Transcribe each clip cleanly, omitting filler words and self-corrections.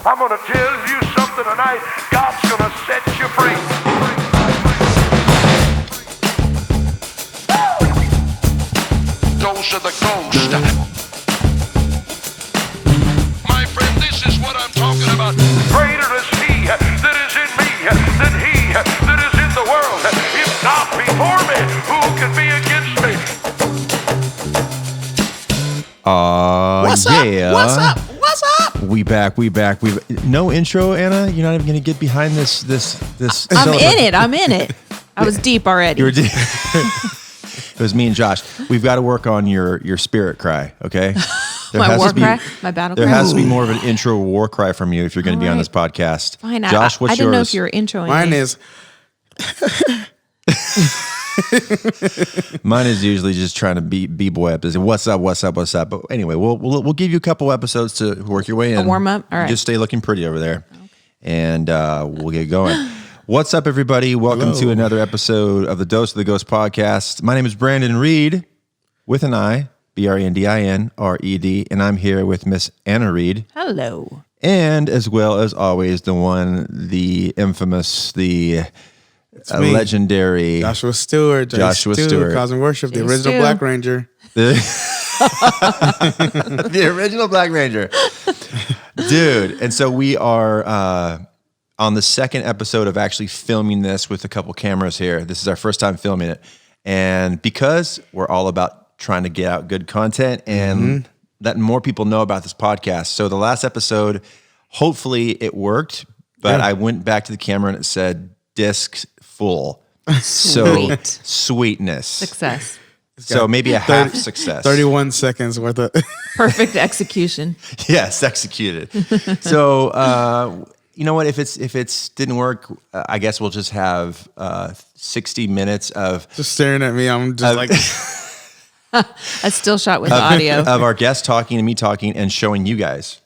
I'm going to tell you something tonight. God's going to set you free. Dose of the ghost. My friend, this is what I'm talking about. Greater is he that is in me than he that is in the world. If not before me, who can be against me? What's Yeah. up? What's up? What's up? We back. No intro, Anna. You're not even gonna get behind this. I'm in it. I was deep already. You were deep. It was me and Josh. We've got to work on your spirit cry. Okay. My war cry, my battle cry. There has to be more of an intro war cry from you if you're going to be on this podcast. Fine. Josh, what's I didn't yours? know if you were introing. Mine is. Mine is usually just trying to b-boy up. What's up? But anyway, we'll give you a couple episodes to work your way in. A warm up. All right. Just stay looking pretty over there, and we'll get going. What's up, everybody? Welcome to another episode of the Dose of the Ghost podcast. My name is Brandin Reed, with an I, BRANDINRED, and I'm here with Miss Anna Reed. Hello. And as well as always, the one, the infamous, the legendary Joshua Stewart. Joshua Stewart. Cause and Worship, the Jay original Stu. Black Ranger. The original Black Ranger. Dude. And so we are on the second episode of actually filming this with a couple cameras here. This is our first time filming it. And because we're all about trying to get out good content and letting more people know about this podcast. So the last episode, hopefully it worked, but I went back to the camera and it said disc full. So sweetness. Success. So maybe a half success. 31 seconds worth of. Perfect execution. Yes, executed. So you know what? If it's didn't work, I guess we'll just have 60 minutes of Just staring at me. I'm just like. A still shot with audio. of our guests talking and me talking and showing you guys.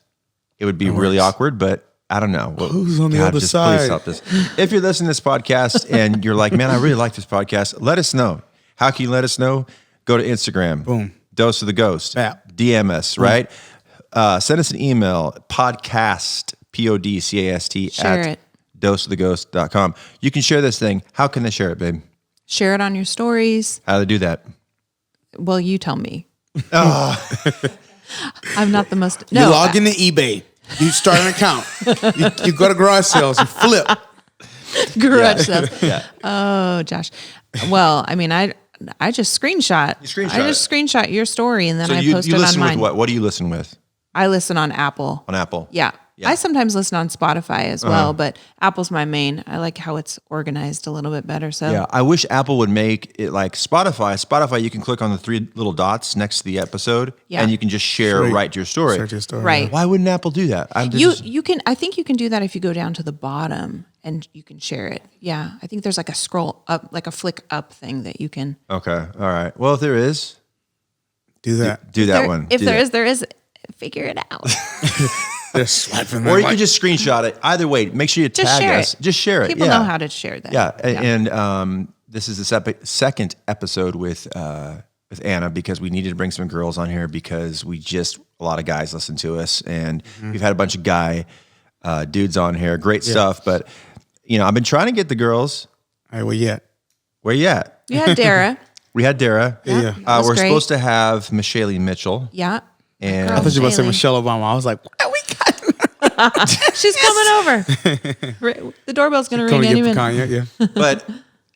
It would be really awkward, but I don't know. Who's on the other just side? Please help us. If you're listening to this podcast and you're like, man, I really like this podcast, let us know. How can you let us know? Go to Instagram. Boom. Dose of the Ghost. Bap. DM us, right? Send us an email, podcast, PODCAST, Share at it. doseoftheghost.com. You can share this thing. How can they share it, babe? Share it on your stories. How do they do that? Well, you tell me. Oh. I'm not the most. You No. log into eBay. You start an account. you go to garage sales. You flip. Garage sales. Oh, Josh. Well, I mean, I just screenshot. I just screenshot your story and then So I post you it listen on with mine. what? What do you listen with? I listen on Apple. On Apple? Yeah. Yeah. I sometimes listen on Spotify as well, but Apple's my main. I like how it's organized a little bit better. So Yeah, I wish Apple would make it like Spotify. Spotify, you can click on the three little dots next to the episode, and you can just share right to your story. Start your story. Right. Why wouldn't Apple do that? You can. I think you can do that if you go down to the bottom and you can share it. Yeah, I think there's like a scroll up, like a flick up thing that you can. Okay, all right. Well, if there is, Do that. do that one. If Do there that. is, there is. Figure it out. They're swiping. Or you can just screenshot it. Either way, make sure you Just tag share us. it. Just share it. People yeah. know how to share that. Yeah, and this is the second episode with Anna because we needed to bring some girls on here because a lot of guys listen to us, and we've had a bunch of guy dudes on here. Great stuff, but I've been trying to get the girls. All right, well, yeah. Where you at? You had Dara. We had Dara. Yeah. was We're great. supposed to have Michelle Mitchell. Yeah. And Girl. I thought you were going to say Shaylee. Michelle Obama. I was like, what we got? She's coming over. The doorbell's going to Come ring and any get minute. Kanye, yeah. But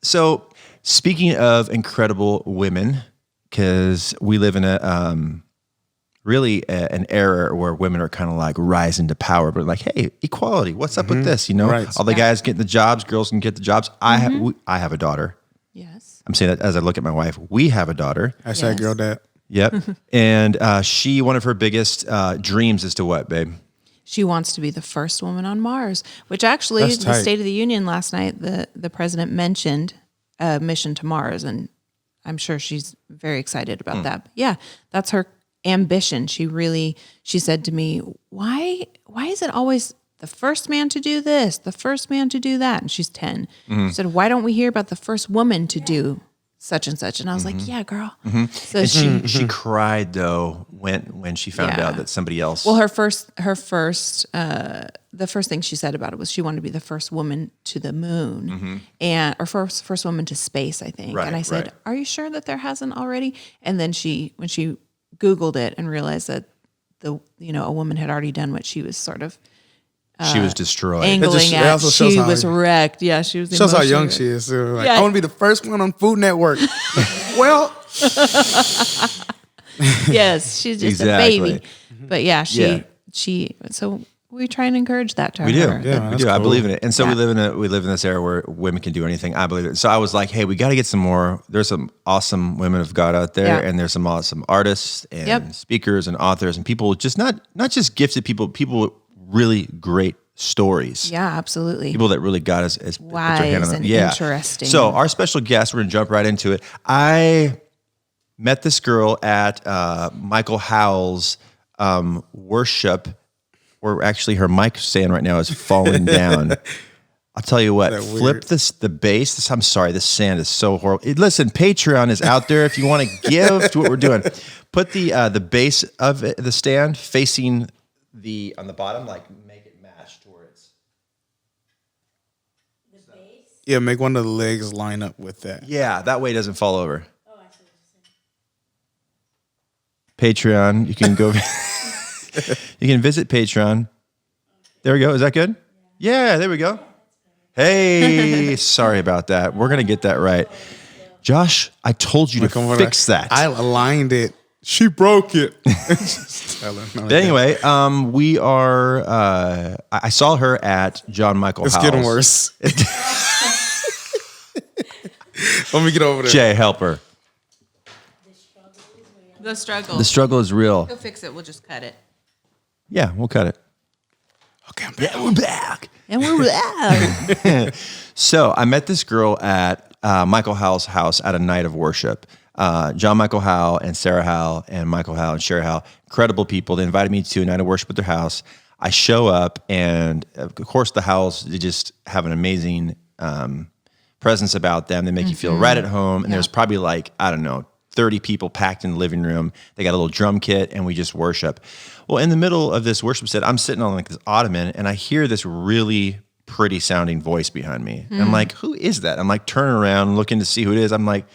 so speaking of incredible women, because we live in an era where women are kind of like rising to power, but like, hey, equality, what's up with this? Right. All the guys getting the jobs, girls can get the jobs. I have a daughter. Yes. I'm saying that as I look at my wife. We have a daughter. Hashtag Yes. girl dad. Yep. And one of her biggest dreams is to what, babe? She wants to be the first woman on Mars, which actually That's the tight. State of the Union last night, the president mentioned a mission to Mars, and I'm sure she's very excited about that. But yeah, that's her ambition. She said to me, why is it always the first man to do this, the first man to do that? And she's 10. She said, why don't we hear about the first woman to do such and such. And I was like, yeah, girl. So And she cried though when she found out that somebody else. Well, the first thing she said about it was she wanted to be the first woman to the moon or first woman to space, I think. Right, and I said, right. are you sure that there hasn't already? And then when she Googled it and realized that a woman had already done what she was sort of she was destroyed. angling it at, also shows she how- was wrecked. Yeah, she was Shows how emotionally young wrecked. she is. So like, Yeah. I want to be the first one on Food Network. Well, Yes, she's just Exactly. a baby. But yeah, Yeah. so we try and encourage that to We do. her. Yeah. We that's do. I cool. believe in it. And so Yeah. we live in this era where women can do anything. I believe it. So I was like, hey, we got to get some more. There's some awesome women of God out there, Yeah. and there's some awesome artists and Yep. speakers and authors and people just not just gifted people with really great stories. Yeah, absolutely. People that really got us as Wise and interesting. So our special guest, we're gonna jump right into it. I met this girl at Michael Howell's worship, where actually her mic stand right now is falling down. I'll tell you what, That flip weird? the bass. I'm sorry, this sand is so horrible. Listen, Patreon is out there if you want to give to what we're doing. Put the base of the stand facing on the bottom, like make it match towards. Yeah, make one of the legs line up with that. Yeah, that way it doesn't fall over. Patreon, you can go. You can visit Patreon. There we go. Is that good? Yeah, there we go. Hey, sorry about that. We're gonna get that right. Josh, I told you to Come on, fix that. I aligned it. She broke it. Just tell her, no, But anyway, we are. I saw her at John Michael it's Howell's. getting worse. Let me get over there. Jay, help her. The struggle. The struggle is real. We'll fix it. We'll just cut it. Yeah, we'll cut it. Okay, I'm back. Yeah, we're back. And we're So I met this girl at Michael Howell's house at a night of worship. John Michael Howell and Sarah Howell and Michael Howell and Sherry Howell, incredible people. They invited me to a night of worship at their house. I show up, and of course the Howells, they just have an amazing presence about them. They make you feel right at home. And there's probably like, I don't know, 30 people packed in the living room. They got a little drum kit, and we just worship. Well, in the middle of this worship set, I'm sitting on like this ottoman, and I hear this really pretty sounding voice behind me. And I'm like, who is that? I'm like turning around, looking to see who it is. I'm like,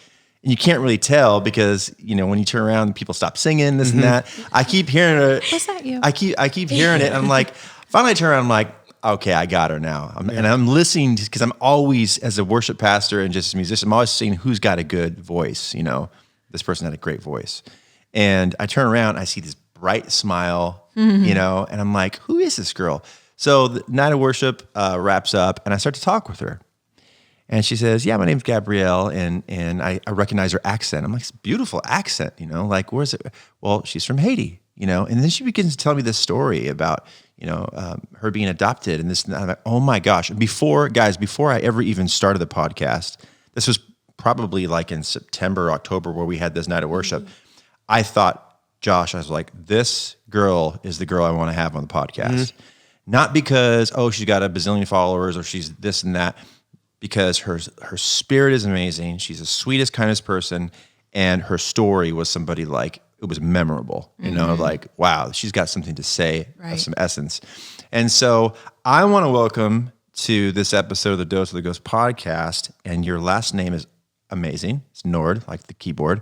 and you can't really tell because, you know, when you turn around, people stop singing, this and that. I keep hearing it. Was that you? I keep hearing it. And I'm like, finally I turn around, I'm like, okay, I got her now. And I'm listening because I'm always, as a worship pastor and just a musician, I'm always seeing who's got a good voice. You know, this person had a great voice. And I turn around, I see this bright smile, you know, and I'm like, who is this girl? So the night of worship wraps up, and I start to talk with her. And she says, yeah, my name's Gabrielle, and I recognize her accent. I'm like, it's a beautiful accent, you know, like, where's it? Well, she's from Haiti, you know. And then she begins to tell me this story about, you know, her being adopted and this and that. I'm like, oh my gosh. Before I ever even started the podcast, this was probably like in September, October, where we had this night of worship. I thought, Josh, I was like, this girl is the girl I want to have on the podcast. Not because, oh, she's got a bazillion followers or she's this and that, because her spirit is amazing. She's the sweetest, kindest person. And her story was somebody like, it was memorable, you know, like, wow, she's got something to say, some essence. And so I want to welcome to this episode of the Dose of the Ghost podcast. And your last name is amazing. It's Nord, like the keyboard.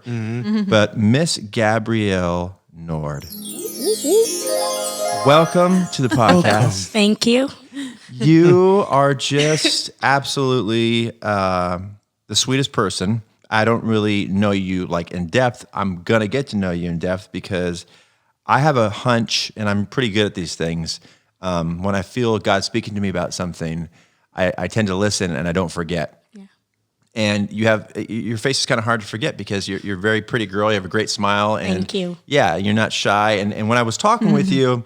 But Miss Gabrielle Nord. Welcome to the podcast. Thank you. You are just absolutely the sweetest person. I don't really know you like in depth. I'm going to get to know you in depth because I have a hunch, and I'm pretty good at these things. When I feel God speaking to me about something, I tend to listen and I don't forget. Yeah. And your face is kind of hard to forget because you're a very pretty girl. You have a great smile. And Thank you. Yeah, you're not shy. And when I was talking with you,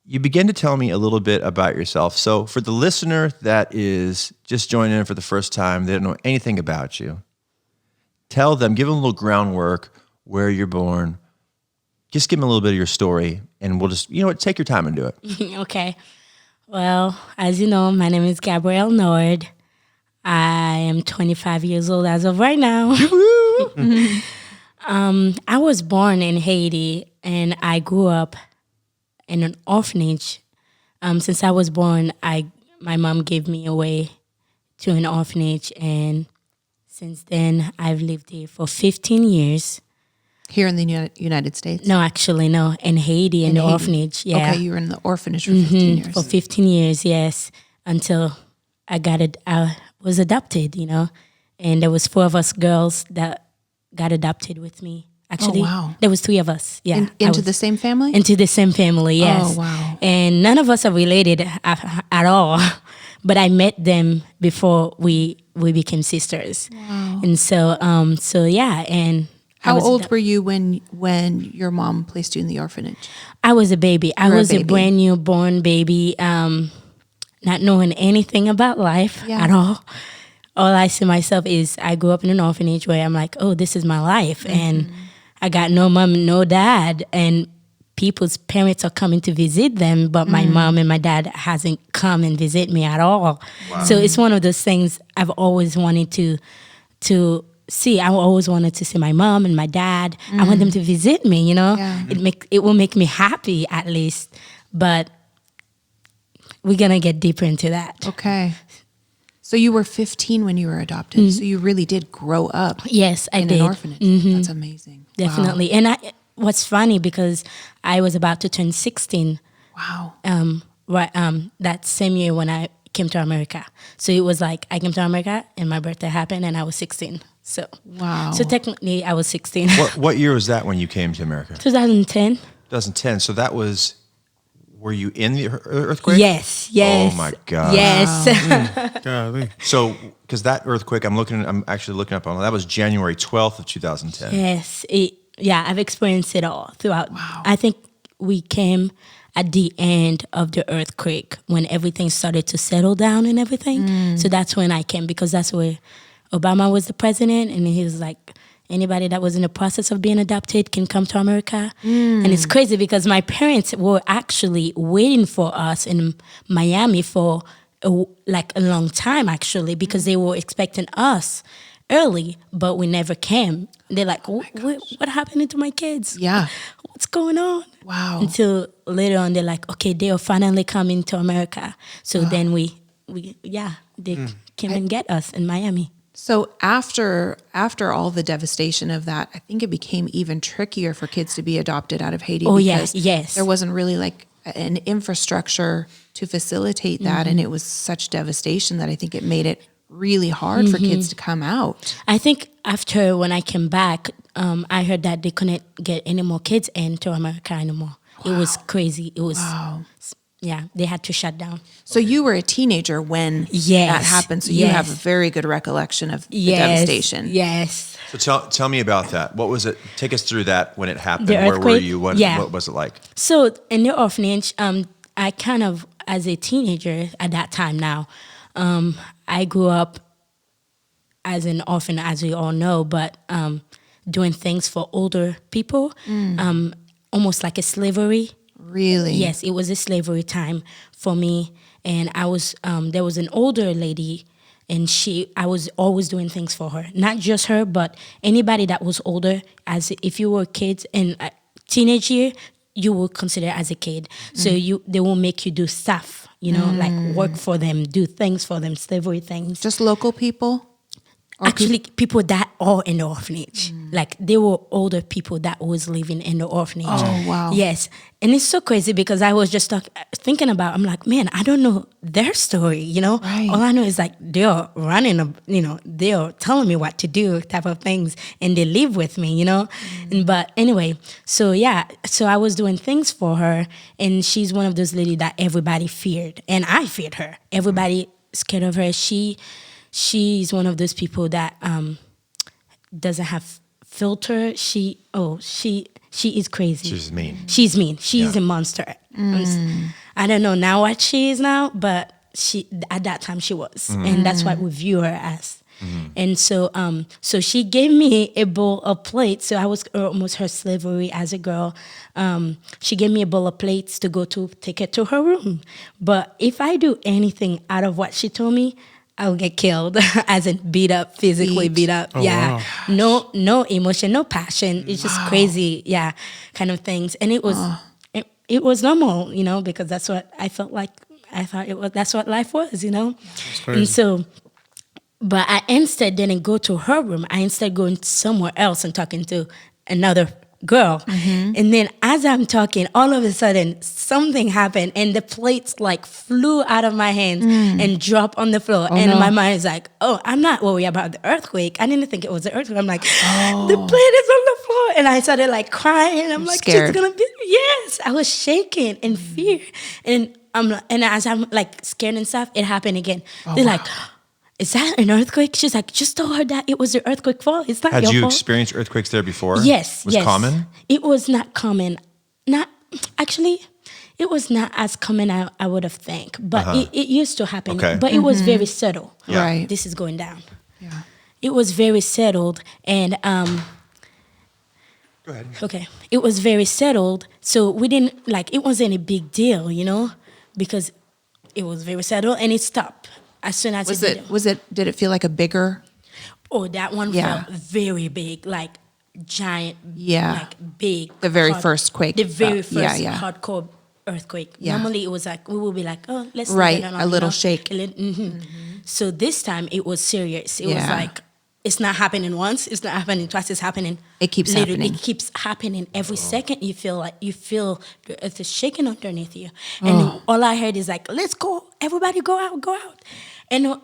you begin to tell me a little bit about yourself. So for the listener that is just joining in for the first time, they don't know anything about you, tell them, give them a little groundwork, where you're born. Just give them a little bit of your story, and we'll just, you know what, take your time and do it. Okay. Well, as you know, my name is Gabrielle Nord. I am 25 years old as of right now. I was born in Haiti, and I grew up in an orphanage. Since I was born, my mom gave me away to an orphanage, and since then I've lived here for 15 years. Here in the United States? No, actually, no, in Haiti, in the Haiti. orphanage. Yeah. Okay, you were in the orphanage for 15 years. For 15 years, yes, until I was adopted, and there was 4 of us girls that got adopted with me. Actually, wow. There was 3 of us. Yeah, Into the same family? Into the same family, yes. Oh, wow. And none of us are related at all, but I met them before we became sisters. Wow. And so yeah, and How old were you when your mom placed you in the orphanage? I was a baby. I was a brand new born baby, not knowing anything about life at all. All I see myself is I grew up in an orphanage where I'm like, oh, this is my life. And I got no mom, no dad. And people's parents are coming to visit them, but my mom and my dad hasn't come and visit me at all. Wow. So it's one of those things I've always wanted to see. I always wanted to see my mom and my dad. I want them to visit me, Yeah. It will make me happy at least. But we're going to get deeper into that. Okay. So you were 15 when you were adopted. So you really did grow up Yes, I in did. an orphanage. That's amazing. Definitely. And what's funny, because I was about to turn 16 Wow. that same year when I came to America. So it was like I came to America and my birthday happened and I was 16. So Wow. So technically I was 16. What year was that when you came to America? 2010. 2010. So that was. Were you in the earthquake? Yes. Oh my God. Yes. Golly. So, because that earthquake, I'm actually looking up on that was January 12th of 2010. Yes. I've experienced it all throughout. Wow. I think we came at the end of the earthquake when everything started to settle down and everything. So that's when I came, because that's where Obama was the president, and he was like, anybody that was in the process of being adopted can come to America. And it's crazy because my parents were actually waiting for us in Miami for a long time, actually, because they were expecting us early, but we never came. They're like, what happened to my kids? Yeah. What's going on? Wow. Until later on, they're like, okay, they are finally coming to America. So then they came and get us in Miami. So after all the devastation of that, I think it became even trickier for kids to be adopted out of Haiti. Oh, because yes. there wasn't really like an infrastructure to facilitate that, and it was such devastation that I think it made it really hard for kids to come out. I think after when I came back, I heard that they couldn't get any more kids into America anymore. Wow. It was crazy. It was, they had to shut down. So you were a teenager when that happened. So you have a very good recollection of the devastation. Yes. So tell me about that. What was it? Take us through that when it happened. The Where were earthquake? you? What was it like? So in the orphanage, I kind of, as a teenager at that time now, I grew up as an orphan, as we all know, but doing things for older people, almost like a slavery. Really? Yes, it was a slavery time for me. And I was, there was an older lady, and I was always doing things for her. Not just her, but anybody that was older. As if you were kids in a teenage year, you will consider as a kid. So they will make you do stuff, like work for them, do things for them, slavery things. Just local people? Actually, people that are in the orphanage. Like, they were older people that was living in the orphanage. Oh, wow. Yes. And it's so crazy because I was just thinking about, I'm like, man, I don't know their story, Right. All I know is like they're running, they're telling me what to do type of things, and they live with me, But anyway, so I was doing things for her, and she's one of those ladies that everybody feared, and I feared her. Everybody scared of her. She's one of those people that doesn't have filter. She is crazy. She's mean. She's mean. She's a monster. I don't know now what she is now, but at that time she was, and that's what we view her as. And so she gave me a bowl of plates. So I was almost her slavery as a girl. She gave me a bowl of plates to take it to her room. But if I do anything out of what she told me, I'll get killed, as in beat up, physically beat up. wow. No emotion, no passion. It's just crazy, kind of things. And it was it was normal, because that's what I felt like. I thought that's what life was, And so, but I instead didn't go to her room. I instead going somewhere else and talking to another girl. And then as I'm talking, all of a sudden something happened and the plates like flew out of my hands and dropped on the floor. My mind is like, oh, I'm not worried about the earthquake. I didn't think it was the earthquake. I'm like, the plate is on the floor. And I started like crying. I'm like, scared. It's gonna be, yes. I was shaking in fear. And as I'm like scared and stuff, it happened again. They're like, is that an earthquake? She's like, just told her that it was the earthquake fault. It's not your fault. Had you experienced earthquakes there before? Yes. Was common? It was not common. It was not as common I would have think, but it used to happen. Okay. But it was very settled. Yeah. Right. This is going down. Yeah. It was very settled, and Go ahead. okay, it was very settled. So we didn't it wasn't a big deal, because it was very settled and it stopped as soon as Did it feel like a bigger? Oh, that one felt very big, like giant, like big. The very first quake. The very first Yeah. hardcore earthquake. Yeah. Normally it was like, we would be like, oh, let's Right, leave it on, a little shake. So this time it was serious. It was like, it's not happening once, it's not happening twice, it's happening. It keeps happening. It keeps happening every second. You feel the earth is shaking underneath you. And all I heard is like, let's go, everybody go out. And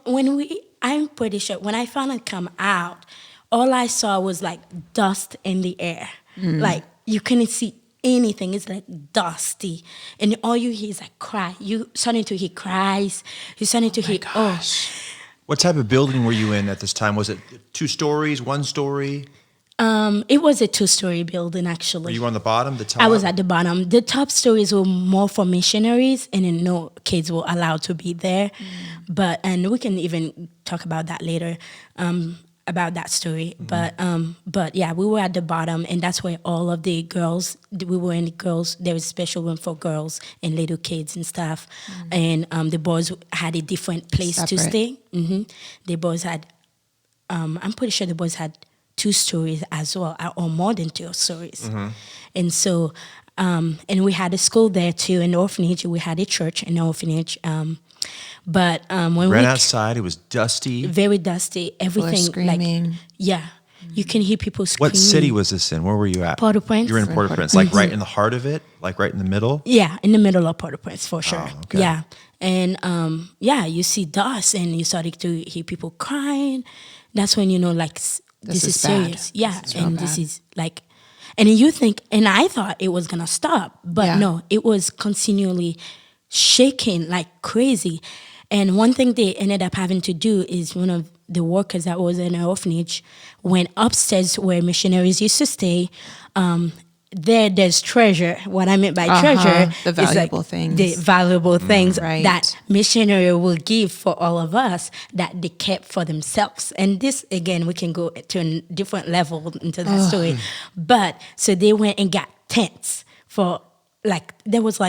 I'm pretty sure when I finally come out, all I saw was like dust in the air. Like you couldn't see anything. It's like dusty. And all you hear is like cry. You starting to hear cries. You starting to hear, What type of building were you in at this time? Was it 2 stories, 1 story? It was a 2-story building, actually. Were you on the bottom, the top? I was at the bottom. The top stories were more for missionaries, and then no kids were allowed to be there. And we can even talk about that later, about that story. But yeah, we were at the bottom, and that's where all of the girls, we were in the girls, there was a special room for girls and little kids and stuff. And the boys had a different place to stay. The boys had, I'm pretty sure the boys had 2 stories as well, or more than 2 stories. And so, and we had a school there too, an orphanage. We had a church, an orphanage. But when we ran outside, it was dusty. Very dusty. Everything screaming. You can hear people screaming. What city was this in? Where were you at? Port-au-Prince. You were in Port-au-Prince, like right in the heart of it, like right in the middle. Yeah, in the middle of Port-au-Prince for sure. Oh, okay. Yeah, and you see dust, and you started to hear people crying. That's when you know, like, this is serious. Bad. Yeah, this is this is like, and you think, and I thought it was gonna stop, but no, it was continually shaking like crazy. And one thing they ended up having to do is one of the workers that was in an orphanage went upstairs where missionaries used to stay. There's treasure. What I meant by treasure the valuable things. The valuable things right. that missionary will give for all of us that they kept for themselves. And this, again, we can go to a different level into that story. But so they went and got tents for there was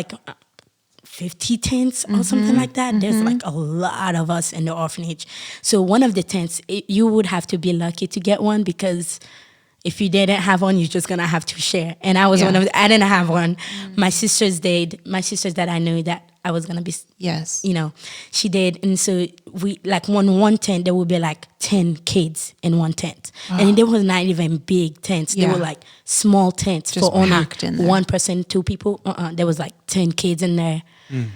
50 tents or something like that. There's like a lot of us in the orphanage. So one of the tents, you would have to be lucky to get one, because if you didn't have one, you're just gonna have to share. And I was one of I didn't have one. My sisters did. My sisters that I knew that I was gonna be, she did. And so we one tent, there would be 10 kids in one tent. And there was not even big tents. They were small tents just for only in there. 1 person, 2 people. There was 10 kids in there,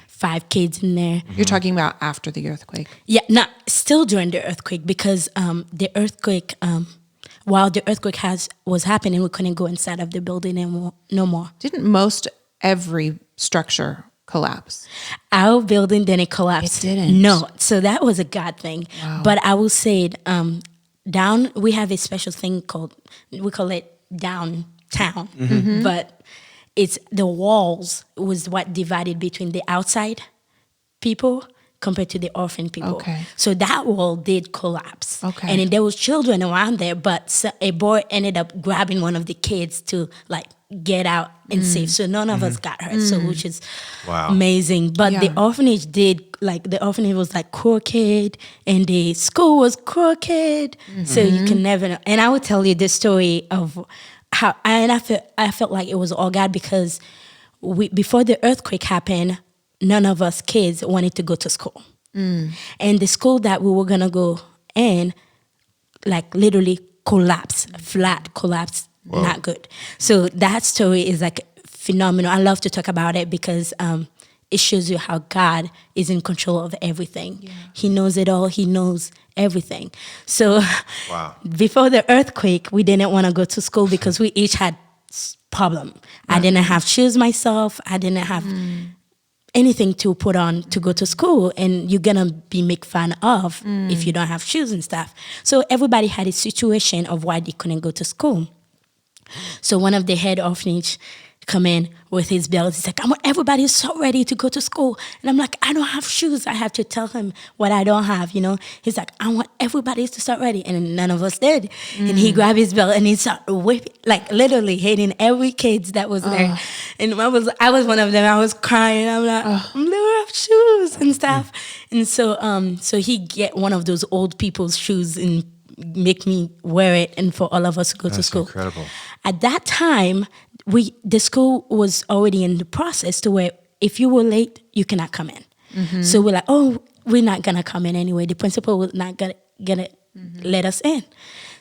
5 kids in there. You're talking about after the earthquake. Yeah, not still during the earthquake, because the earthquake, while the earthquake was happening, we couldn't go inside of the building no more. Didn't every structure collapse? Our building didn't collapse. It didn't. No, so that was a God thing. Wow. But I will say it, down, we have a special thing we call it downtown. But it's the walls was what divided between the outside people compared to the orphan people. Okay. So that wall did collapse. Okay. And then there was children around there, but a boy ended up grabbing one of the kids to get out and safe. So none of us got hurt. So which is Wow. amazing. But the orphanage the orphanage was like crooked and the school was crooked. So you can never know. And I would tell you the story of how, and I felt like it was all God because before the earthquake happened, none of us kids wanted to go to school. And the school that we were gonna go in, like literally collapsed, flat collapsed. Whoa. Not good. So that story is like phenomenal. I love to talk about it because it shows you how God is in control of everything. Yeah. He knows it all. He knows everything. So before the earthquake, we didn't want to go to school because we each had problem. I didn't have shoes myself. I didn't have anything to put on to go to school, and you're gonna be made fun of if you don't have shoes and stuff. So everybody had a situation of why they couldn't go to school. So one of the head orphanage come in with his belt. He's like, I want everybody so ready to go to school. And I'm like, I don't have shoes. I have to tell him what I don't have, you know. He's like, I want everybody to start ready. And none of us did. And he grabbed his belt and he started whipping, like literally hitting every kid that was there. And I was one of them. I was crying. I'm like, I don't have shoes and stuff. And so he get one of those old people's shoes and make me wear it, and for all of us to go to school. That's incredible. At that time, the school was already in the process to where if you were late, you cannot come in. So we're like, we're not gonna come in anyway. The principal was not gonna let us in.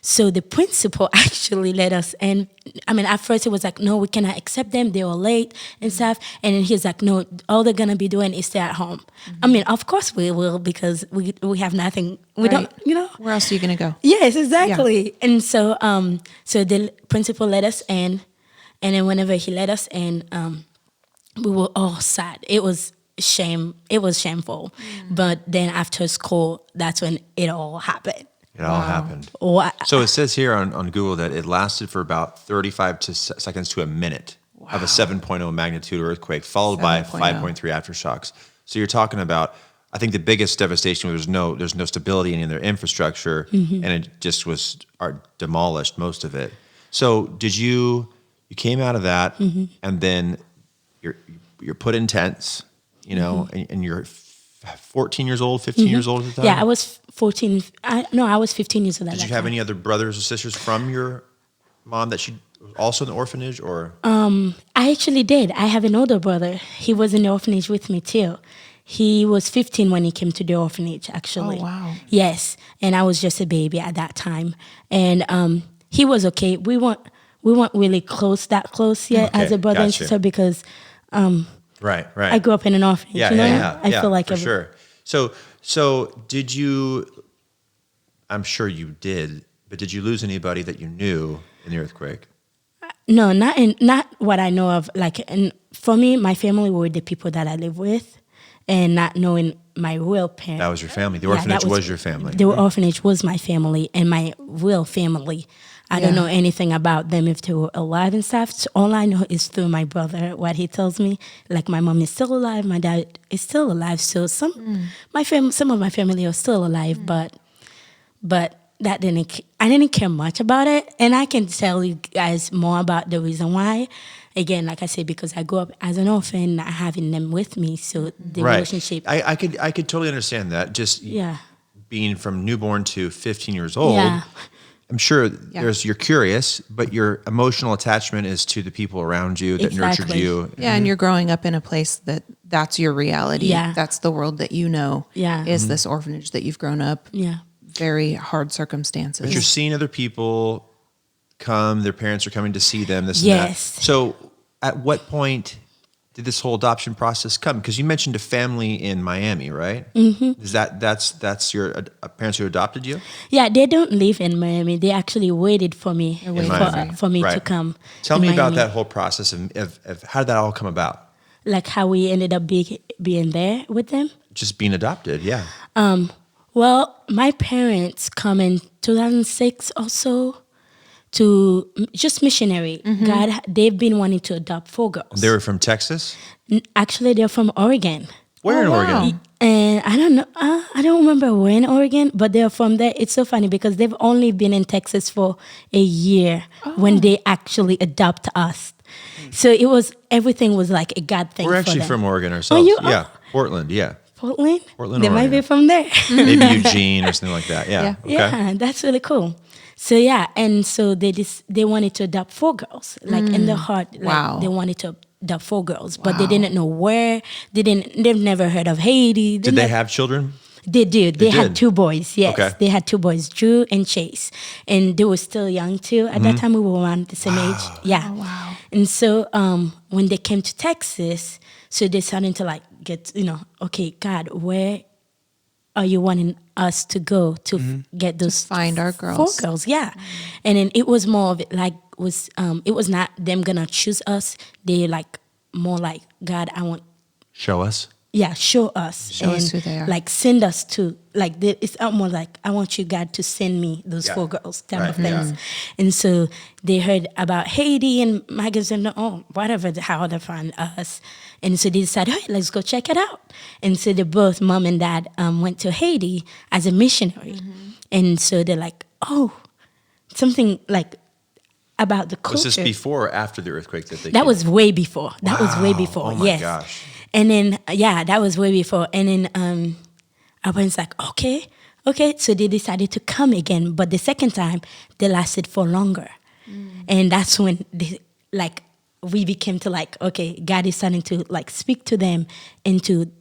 So the principal actually let us in. I mean, at first it was like, no, we cannot accept them. They were late and stuff. And then he's like, no, all they're gonna be doing is stay at home. I mean, of course we will because we have nothing. We don't, you know. Where else are you gonna go? Yes, exactly. Yeah. And so so the principal let us in, and then whenever he let us in, we were all sad. It was shameful. But then after school, that's when it all happened. It all happened. Wow. So it says here on Google that it lasted for about 35 seconds to a minute of a 7.0 magnitude earthquake, followed by 5.3 aftershocks. So you're talking about, I think the biggest devastation was there's no stability in their infrastructure, and it just was demolished, most of it. So did you came out of that, and then you're put in tents, you know, and you're 14 years old, 15 years old at the time? Yeah, I was 14. I was 15 years old at that time. Did you have any other brothers or sisters from your mom that she was also in the orphanage, or? I actually did. I have an older brother. He was in the orphanage with me too. He was 15 when he came to the orphanage, actually. Oh, wow. Yes, and I was just a baby at that time. And he was okay. We weren't really that close yet as a brother and sister because Right. I grew up in an orphanage. Yeah, you know? yeah. I feel like for sure. So did you? I'm sure you did, but did you lose anybody that you knew in the earthquake? No, not what I know of. Like, and for me, my family were the people that I live with, and not knowing my real parents. That was your family. The orphanage was your family. The orphanage was my family, and my real family. I don't know anything about them if they were alive and stuff. So all I know is through my brother, what he tells me. Like, my mom is still alive, my dad is still alive. So some of my family are still alive, but I didn't care much about it. And I can tell you guys more about the reason why. Again, like I said, because I grew up as an orphan, not having them with me. So the relationship. I could totally understand that. Just being from newborn to 15 years old. Yeah. I'm sure you're curious, but your emotional attachment is to the people around you that nurtured you. Yeah, and you're growing up in a place that's your reality. Yeah. That's the world that you know is this orphanage that you've grown up. Yeah. Very hard circumstances. But you're seeing other people come, their parents are coming to see them, this Yes. and that. So at what point did this whole adoption process come? Because you mentioned a family in Miami, right? Is that's your parents who adopted you? Yeah, they don't live in Miami. They actually waited for me for me to come. Tell me about Miami. that whole process of how did that all come about? Like how we ended up being there with them. Just being adopted, yeah. Well, my parents come in 2006 or so to just missionary. They've been wanting to adopt 4 girls. They were from Texas? Actually, they're from Oregon. Where in Oregon? And I don't know. I don't remember where in Oregon, but they're from there. It's so funny because they've only been in Texas for a year when they actually adopt us. So everything was like a God thing. We're for actually them. from Oregon ourselves. you are? Yeah, Portland. Yeah, Portland. Portland, They might be Oregon. from there. Maybe Eugene or something like that. Yeah. Yeah. Okay. Yeah, that's really cool. So yeah, and so they wanted to adopt 4 girls. Like in their heart, like Wow. they wanted to adopt 4 girls, but they didn't know where. They've never heard of Haiti. Did they have children? They did. They had did? 2 boys. Yes, Okay. they had 2 boys, Drew and Chase, and they were still young too. At that time, we were around the same age. Yeah. Oh, wow. And so when they came to Texas, so they started to like get, okay, God, where are you wanting us to go to get those find our 4 girls. girls? Yeah. And then it was more of it like it was not them gonna choose us. They like more like, God, I want. Show us. Yeah, show us. Show us who they are. Like, send us to, like, it's almost like, I want you, God, to send me those Yeah. 4 girls type Right, of things. yeah. And so they heard about Haiti and magazine, whatever, how they find us. And so they decided, hey, let's go check it out. And so they both, mom and dad, went to Haiti as a missionary. And so they're like, something like about the culture. Was this before or after the earthquake that they That came? was way before. That was way before. Oh my yes. gosh. And then that was way before. And then our parents like, okay. So they decided to come again, but the second time they lasted for longer, and that's when we became to like, okay, God is starting to like speak to them into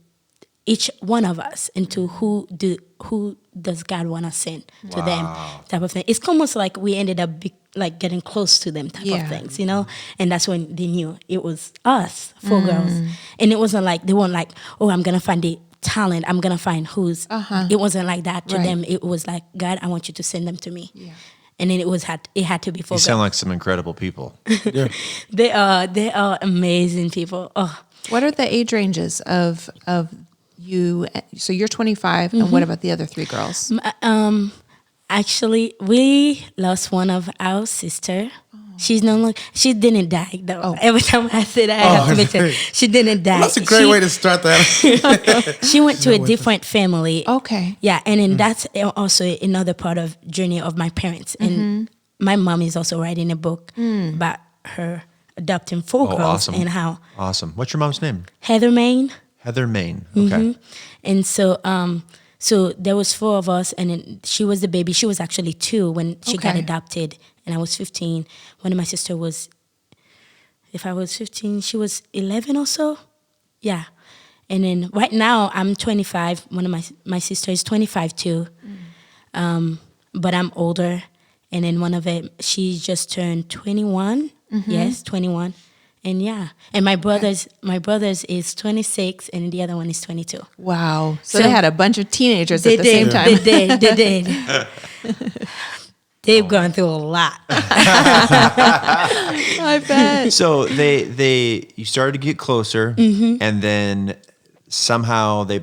each one of us into who does God want to send to them type of thing. It's almost like we ended up like getting close to them type of things, and that's when they knew it was us, 4 girls. And it wasn't like they weren't like, oh, I'm gonna find the talent, I'm gonna find who's. It wasn't like that to them. It was like, God, I want you to send them to me. And then it had to be 4 You girls. sound like some incredible people. They are amazing people. What are the age ranges of you? So you're 25, and what about the other 3 girls? Actually, we lost one of our sister. She didn't die though. Every time I say that, I have to make sure she didn't die. That's a great way to start that. She went to a different family. Okay. Yeah, and then that's also another part of journey of my parents. And my mom is also writing a book about her adopting 4 girls awesome. and how Awesome. What's your mom's name? Heather Main. Heather Main. Okay. And so so there was 4 of us, and then she was the baby. She was actually 2 when she got Okay. adopted, and I was 15. When my sister was, if I was 15, she was 11 or so. Yeah. And then right now I'm 25. One of my sister is 25 too. But I'm older. And then one of them, she just turned 21. Yes, 21. And yeah, and my brothers is 26, and the other one is 22. Wow. So So they had a bunch of teenagers at the same time. They did. They've gone through a lot. I bet. So you started to get closer, and then somehow the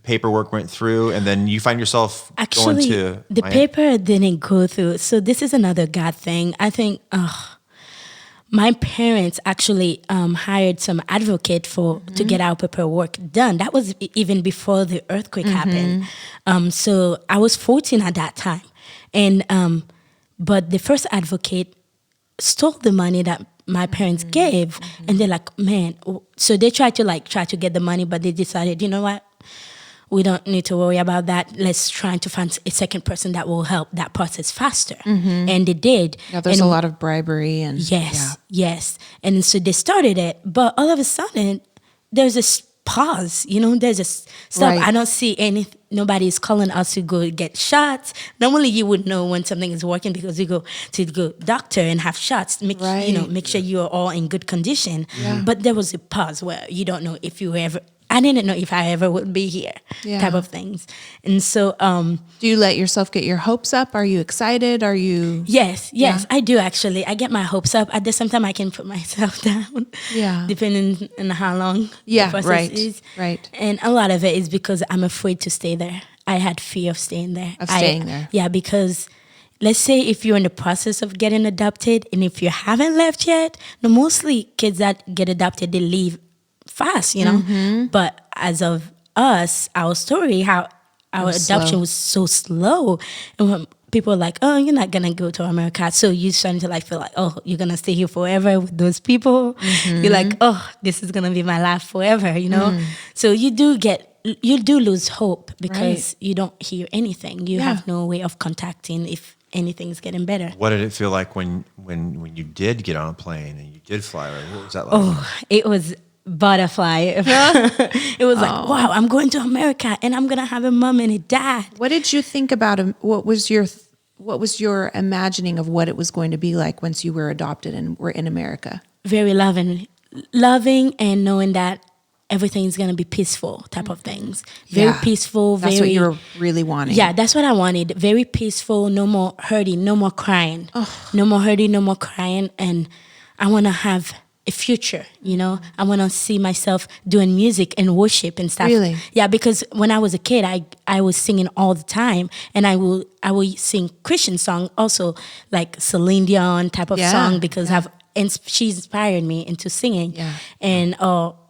paperwork went through, and then you find yourself Actually, going to the Miami? paper didn't go through. So this is another God thing. I think my parents actually hired some advocate to get our paperwork done. That was even before the earthquake happened. So I was 14 at that time, and but the first advocate stole the money that my parents gave, and they're like, man. So they tried to get the money, but they decided, you know what? We don't need to worry about that. Let's try to find a second person that will help that process faster. And they did. Yeah, there's And a lot of bribery and Yes. And so they started it, but all of a sudden there's a pause, there's a stop. Right. I don't see nobody's calling us to go get shots. Normally you would know when something is working because you go to the doctor and have shots, make sure you're all in good condition. But there was a pause where you don't know if you ever, I didn't know if I ever would be here, type of things. And so, do you let yourself get your hopes up? Are you excited? Are you? Yes, I do actually. I get my hopes up. At the same time, I can put myself down. Yeah. Depending on how long the process right, is. right. And a lot of it is because I'm afraid to stay there. I had fear of staying there. Yeah, because let's say if you're in the process of getting adopted, and if you haven't left yet, mostly kids that get adopted, they leave fast, But as of us, our story, how our adoption was so slow, and when people are like, oh, you're not gonna go to America, so you starting to like feel like, oh, you're gonna stay here forever with those people. You're like, oh, this is gonna be my life forever, you know. So you do lose hope because you don't hear anything. You have no way of contacting if anything's getting better. What did it feel like when you did get on a plane and you did fly? What was that like? Oh, it was butterfly. It was like, wow, I'm going to America and I'm gonna have a mom and a dad. What did you think about him? What was your imagining of what it was going to be like once you were adopted and were in America? Very loving, and knowing that everything's gonna be peaceful type of things. Very peaceful. That's what you were really wanting. Yeah, that's what I wanted. Very peaceful. No more hurting. No more crying. No more hurting. No more crying. And I want to have a future. You know, I want to see myself doing music and worship and stuff. Really? Yeah, because when I was a kid, I was singing all the time, and I will sing Christian song also, like Celine Dion type of song, because she inspired me into singing. Yeah. And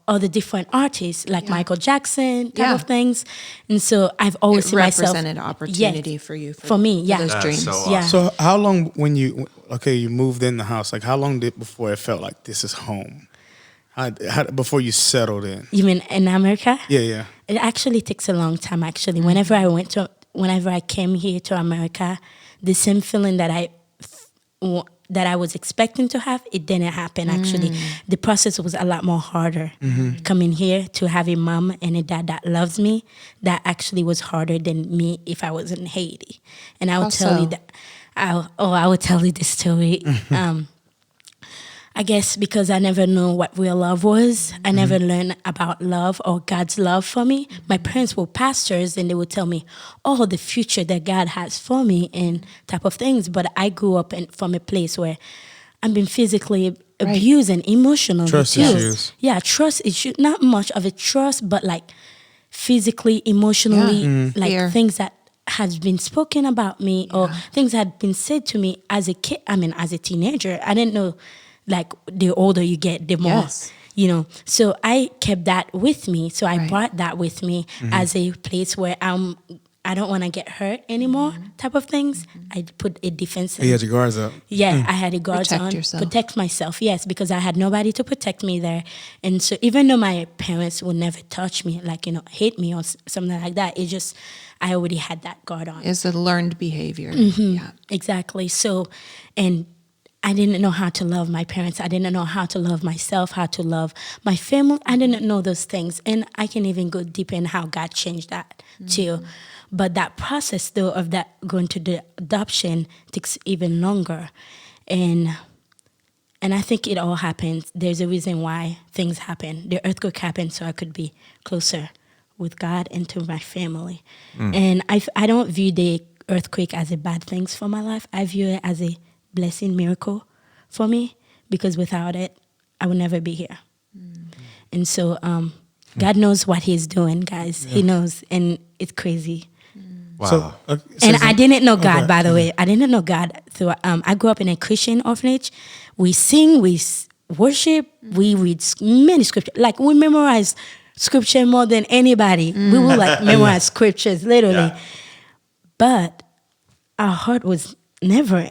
all the different artists like Michael Jackson type of things. And so I've always seen myself. Represented opportunity for you. For me, yeah. For those That's dreams. so awesome. Yeah. So how long when you moved in the house? Like how long before it felt like this is home? How before you settled in? You mean in America? Yeah. It actually takes a long time. Actually, whenever I came here to America, the same feeling that I was expecting to have, it didn't happen. Actually, the process was a lot more harder. Coming here to have a mom and a dad that loves me, that actually was harder than me if I was in Haiti. And I will tell you that. I will tell you this story. I guess because I never knew what real love was. I never learned about love or God's love for me. My parents were pastors, and they would tell me, oh, the future that God has for me and type of things. But I grew up from a place where I've been physically abused and emotionally Trust too. issues. Yeah, trust issues. Not much of a trust, but like physically, emotionally, like Fear. things that has been spoken about me or things that had been said to me as a kid. I mean, as a teenager, I didn't know. Like the older you get, the more, you know. So I kept that with me. So I brought that with me as a place where I don't want to get hurt anymore type of things. I put a defense in. You had your guards up. Yeah, I had a guards Protect on. yourself. Protect myself, yes, because I had nobody to protect me there. And so even though my parents would never touch me, like, you know, hate me or something like that, it just, I already had that guard on. It's a learned behavior. Yeah. Exactly. So, and I didn't know how to love my parents. I didn't know how to love myself, how to love my family. I didn't know those things. And I can even go deep in how God changed that too. But that process though of that going to the adoption takes even longer. And I think it all happens. There's a reason why things happen. The earthquake happened so I could be closer with God and to my family. And I don't view the earthquake as a bad thing for my life. I view it as a blessing, miracle for me, because without it, I would never be here. And so God knows what he's doing, guys. He knows, and it's crazy. Wow. So, And I didn't know God, by the way. I didn't know God through. I grew up in a Christian orphanage. We sing, we worship, we read many scriptures. Like we memorize scripture more than anybody. We will like memorize scriptures, literally. Yeah. But our heart was never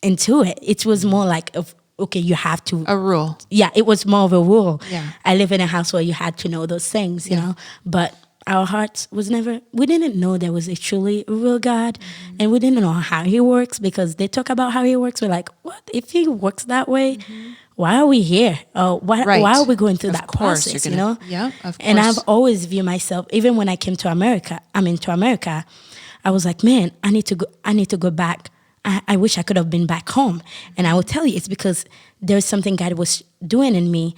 into it. It was more like, okay, you have to. A rule. Yeah, it was more of a rule. Yeah. I live in a house where you had to know those things, you know. But our hearts was never, we didn't know there was a truly real God. And we didn't know how he works, because they talk about how he works. We're like, what? If he works that way, why are we here? Or why are we going through that process, you know? Yeah, of course. And I've always viewed myself, even when I came to America, I was like, man, I need to go back. I wish I could have been back home. And I will tell you, it's because there's something God was doing in me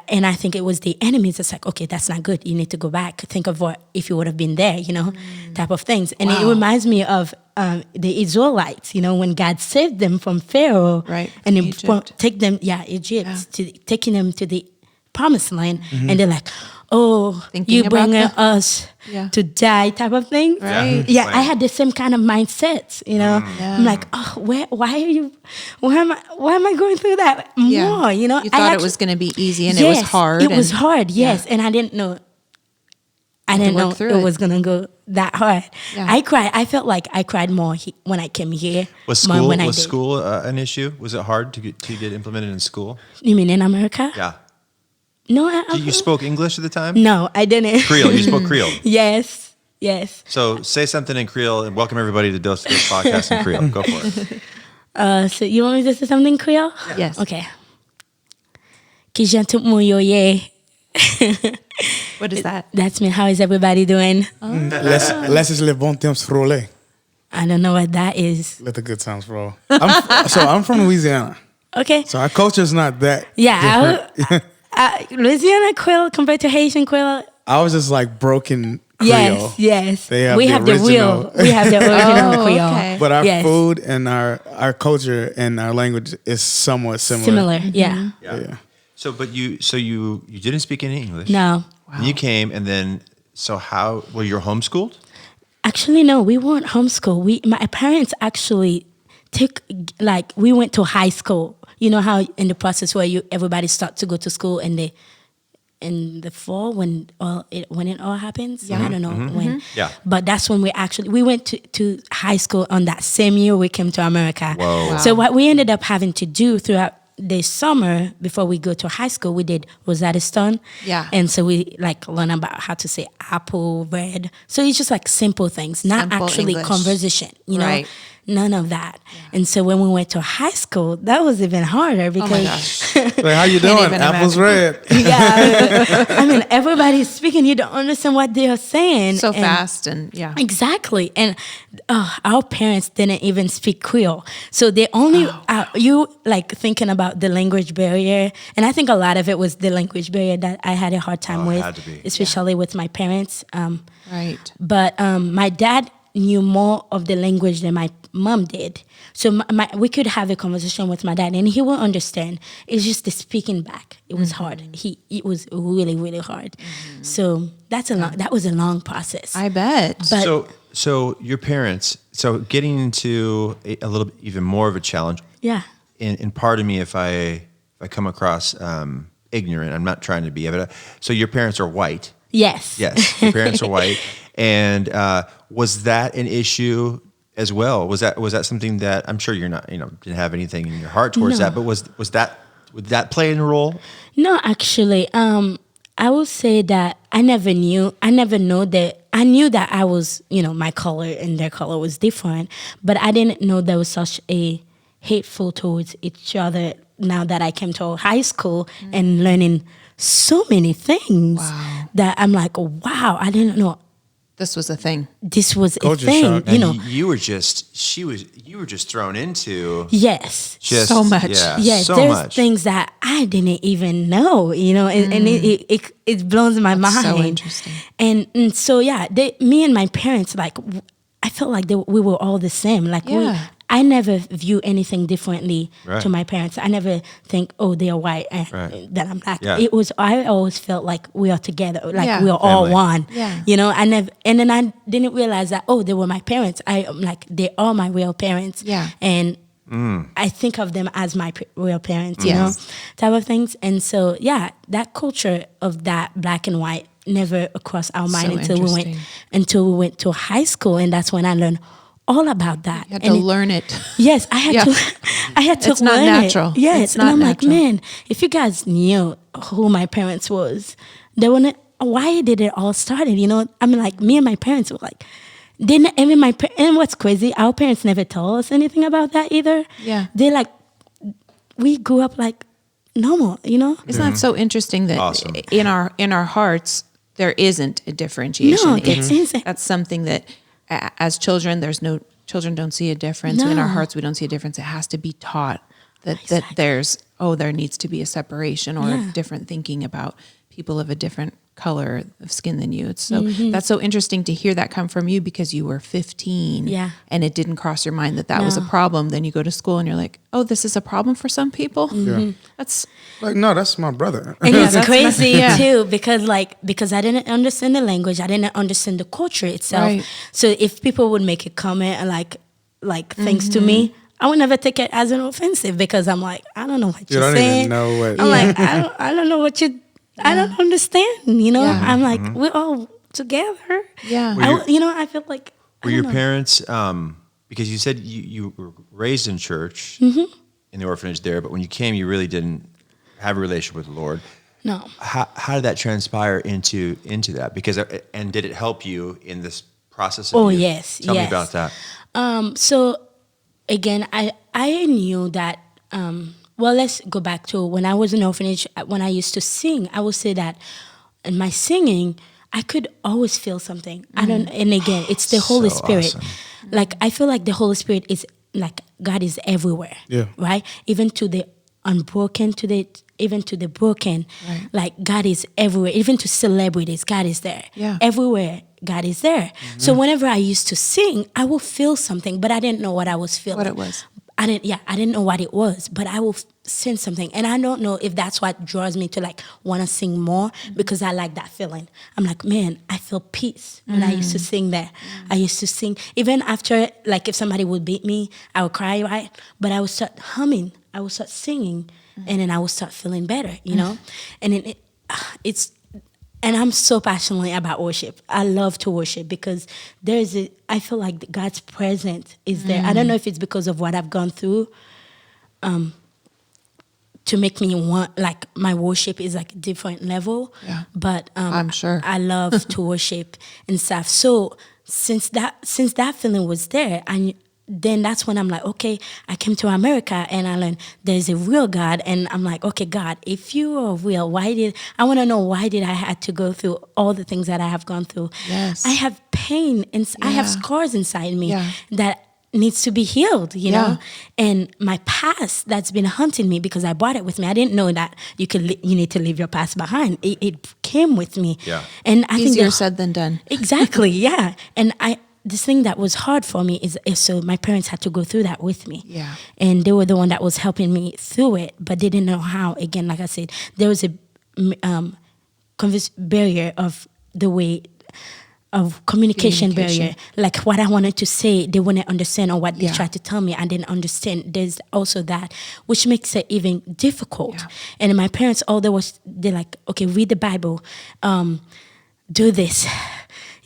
and I think it was the enemies that's like, okay, that's not good. You need to go back. Think of what if you would have been there, you know, type of things. And it reminds me of the Israelites, you know, when God saved them from Pharaoh. Right, And from then Egypt. take them, Egypt, taking them to the promised land. And they're like, oh, Thinking you about bring the- us to die type of thing. Right. Yeah, Right. I had the same kind of mindset, you know. I'm like, oh, why am I going through that more, you know? You thought it was going to be easy and it was hard. It was hard, yes. And I didn't know I didn't know work through it was gonna go that hard. Yeah. I cried. I felt like I cried more when I came here. Was more school when I was did. school an issue? Was it hard to get implemented in school? You mean in America? Yeah. No, You spoke English at the time? no, I didn't. Creole. You spoke Creole. Yes, yes. So say something in Creole and welcome everybody to Dos podcast in Creole. Go for it. So you want me to say something Creole? Yes. Okay. Ki jan tout moun yo ye. What is that? That's me. How is everybody doing? Laissez les bons temps frôler. I don't know what that is. Let the good times roll. I'm from Louisiana, Okay. so our culture's not that. Yeah, different. Louisiana Creole compared to Haitian Creole. I was just like broken Creole. Yes. They have we the have the original. real. We have the original Oh, Creole. okay. But our Yes. food and our culture and our language is somewhat similar. Similar. Yeah. Yeah. So you didn't speak any English. No. And you came and then so how were you homeschooled? Actually, no. We weren't homeschooled. My parents actually we went to high school. You know how in the process where everybody start to go to school and in the fall when it all happens. Yeah. I don't know when. Yeah. But that's when we went to high school on that same year we came to America. Whoa. Wow. So what we ended up having to do throughout the summer before we go to high school, we did Rosetta Stone. Yeah. And so we learn about how to say apple, red. So it's just like simple things, not Simple actually English. conversation, Right. None of that. And so when we went to high school, that was even harder Oh my because gosh. Like, how you doing? even Apple's imagine. red. yeah, I mean, everybody's speaking. You don't understand what they are saying. So And- fast and yeah. Exactly. And our parents didn't even speak Creole. So they only, you like thinking about the language barrier. And I think a lot of it was the language barrier that I had a hard time it with, had to be. especially with my parents. Right. But my dad knew more of the language than my mom did. So we could have a conversation with my dad and he will understand. It's just the speaking back. It was hard. It was really, really hard. So that was a long process. I bet. But So your parents, getting into a little bit even more of a challenge. yeah. And pardon me if I come across ignorant. I'm not trying to be. But so your parents are white. Yes. Yes, your parents are white. And was that an issue as well? Was that something that I'm sure you're not, didn't have anything in your heart towards No. that, but would that play a role? No, actually, I will say that I never knew that I knew that I was, my color and their color was different, but I didn't know there was such a hateful towards each other now that I came to high school and learning so many things that I'm like, wow, I didn't know This was a thing. this was Culture a thing, shock. And you were just thrown into Yes. just So much. Yeah, Yes, so there's much. things that I didn't even know, and it blows my mind. so interesting. And so yeah, me and my parents, like I felt like we were all the same. Like Yeah. I never view anything differently Right. to my parents. I never think, oh, they are white and Right. that I'm black. Yeah. I always felt like we are together, like Yeah. we are all Family. one. Yeah. I never, and then I didn't realize that, oh, they were my parents. They are my real parents. Yeah. And I think of them as my real parents, you Yes. know, type of things. And so, yeah, that culture of that black and white never crossed our mind So until we went to high school, and that's when I learned all about that. You had And to learn it. Yes, I had Yeah. to. I had to It's not learn natural. it. Yes, It's and not I'm natural. like, man, if you guys knew who my parents was, they wouldn't. Why did it all started? I mean, like me and my parents were like, didn't even and what's crazy, our parents never told us anything about that either. Yeah. They like, we grew up like normal, Isn't that so interesting that Awesome. in our hearts there isn't a differentiation? No, there isn't. That's something that as children children don't see a difference. In our No. hearts we don't see a difference. It has to be taught that Exactly. there needs to be a separation or Yeah. a different thinking about people of a different color of skin than you. It's so Mm-hmm. that's so interesting to hear that come from you because you were 15 Yeah. and it didn't cross your mind that was a No. problem. Then you go to school and you're like, oh, this is a problem for some people. Mm-hmm. That's Like, no, that's my brother. And it's that's crazy yeah. too because I didn't understand the language, I didn't understand the culture itself. Right. So if people would make a comment and like things to me, I would never take it as an offensive because I'm like, I don't know what You you're don't saying. even know what. I'm like, I don't know what you I don't understand. Yeah. I'm like, we're all together. Yeah. I feel like. Were your parents, because you said you were raised in church in the orphanage there, but when you came, you really didn't have a relationship with the Lord. No. How did that transpire into that? And did it help you in this process? Yes. Tell me about that. So again, I knew that. Well, let's go back to when I was in orphanage. When I used to sing, I would say that in my singing, I could always feel something. And again, it's the Holy So Spirit. awesome. Like I feel like the Holy Spirit is like God is everywhere. Yeah. Right. Even to the unbroken, even to the broken. Right. Like God is everywhere. Even to celebrities, God is there. Yeah. Everywhere, God is there. So whenever I used to sing, I would feel something, but I didn't know what I was feeling. What it was. I didn't know what it was, but I will sense something. And I don't know if that's what draws me to like want to sing more because I like that feeling. I'm like, man, I feel peace when I used to sing there. I used to sing, even after, like if somebody would beat me, I would cry, right? But I would start humming, I would start singing, and then I would start feeling better, And then and I'm so passionate about worship. I love to worship because I feel like God's presence is there. I don't know if it's because of what I've gone through to make me want, like my worship is like a different level. Yeah. But I'm sure. I love to worship and stuff. So since that feeling was there, then that's when I'm like, okay, I came to America and I learned there's a real God. And I'm like, okay, God, if you are real, I want to know why did I have to go through all the things that I have gone through? Yes. I have pain and I have Yeah. scars inside me Yeah. that needs to be healed, you know? Yeah. And my past that's been haunting me because I brought it with me. I didn't know that you need to leave your past behind. It came with me. Yeah. And I think Easier said than done. Exactly, yeah. And this thing that was hard for me is so my parents had to go through that with me. Yeah. And they were the one that was helping me through it, but they didn't know how. Again, like I said, there was a barrier of the way of communication barrier. Like what I wanted to say, they wouldn't understand, or what they Yeah. tried to tell me, I didn't understand. There's also that, which makes it even difficult. Yeah. And my parents, they're like, okay, read the Bible, do this.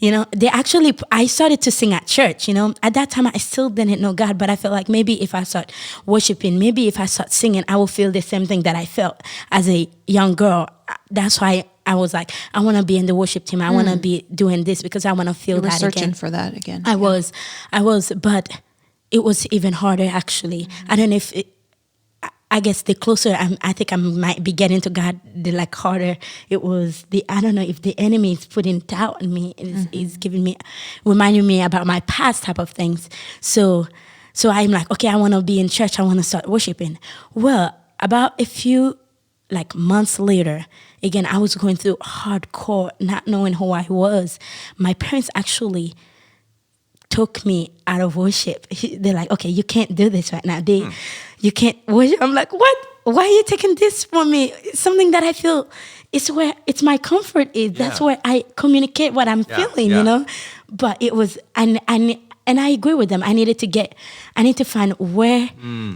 I started to sing at church, At that time, I still didn't know God, but I felt like maybe if I start worshiping, maybe if I start singing, I will feel the same thing that I felt as a young girl. That's why I was like, I want to be in the worship team. I want to be doing this because I want to feel You were that searching again. for that again. I was, but it was even harder, actually. I don't know if I guess the closer I think I might be getting to God, the like harder it was. I don't know if the enemy is putting doubt in me, is reminding me about my past type of things. So I'm like, okay, I want to be in church. I want to start worshiping. Well, about a few months later, again, I was going through hardcore, not knowing who I was. My parents actually took me out of worship. They're like, okay, you can't do this right now. You can't worship. I'm like, what? Why are you taking this from me? It's something that I feel it's my comfort is. That's where I communicate what I'm feeling, But it was, and I agree with them. I need to find where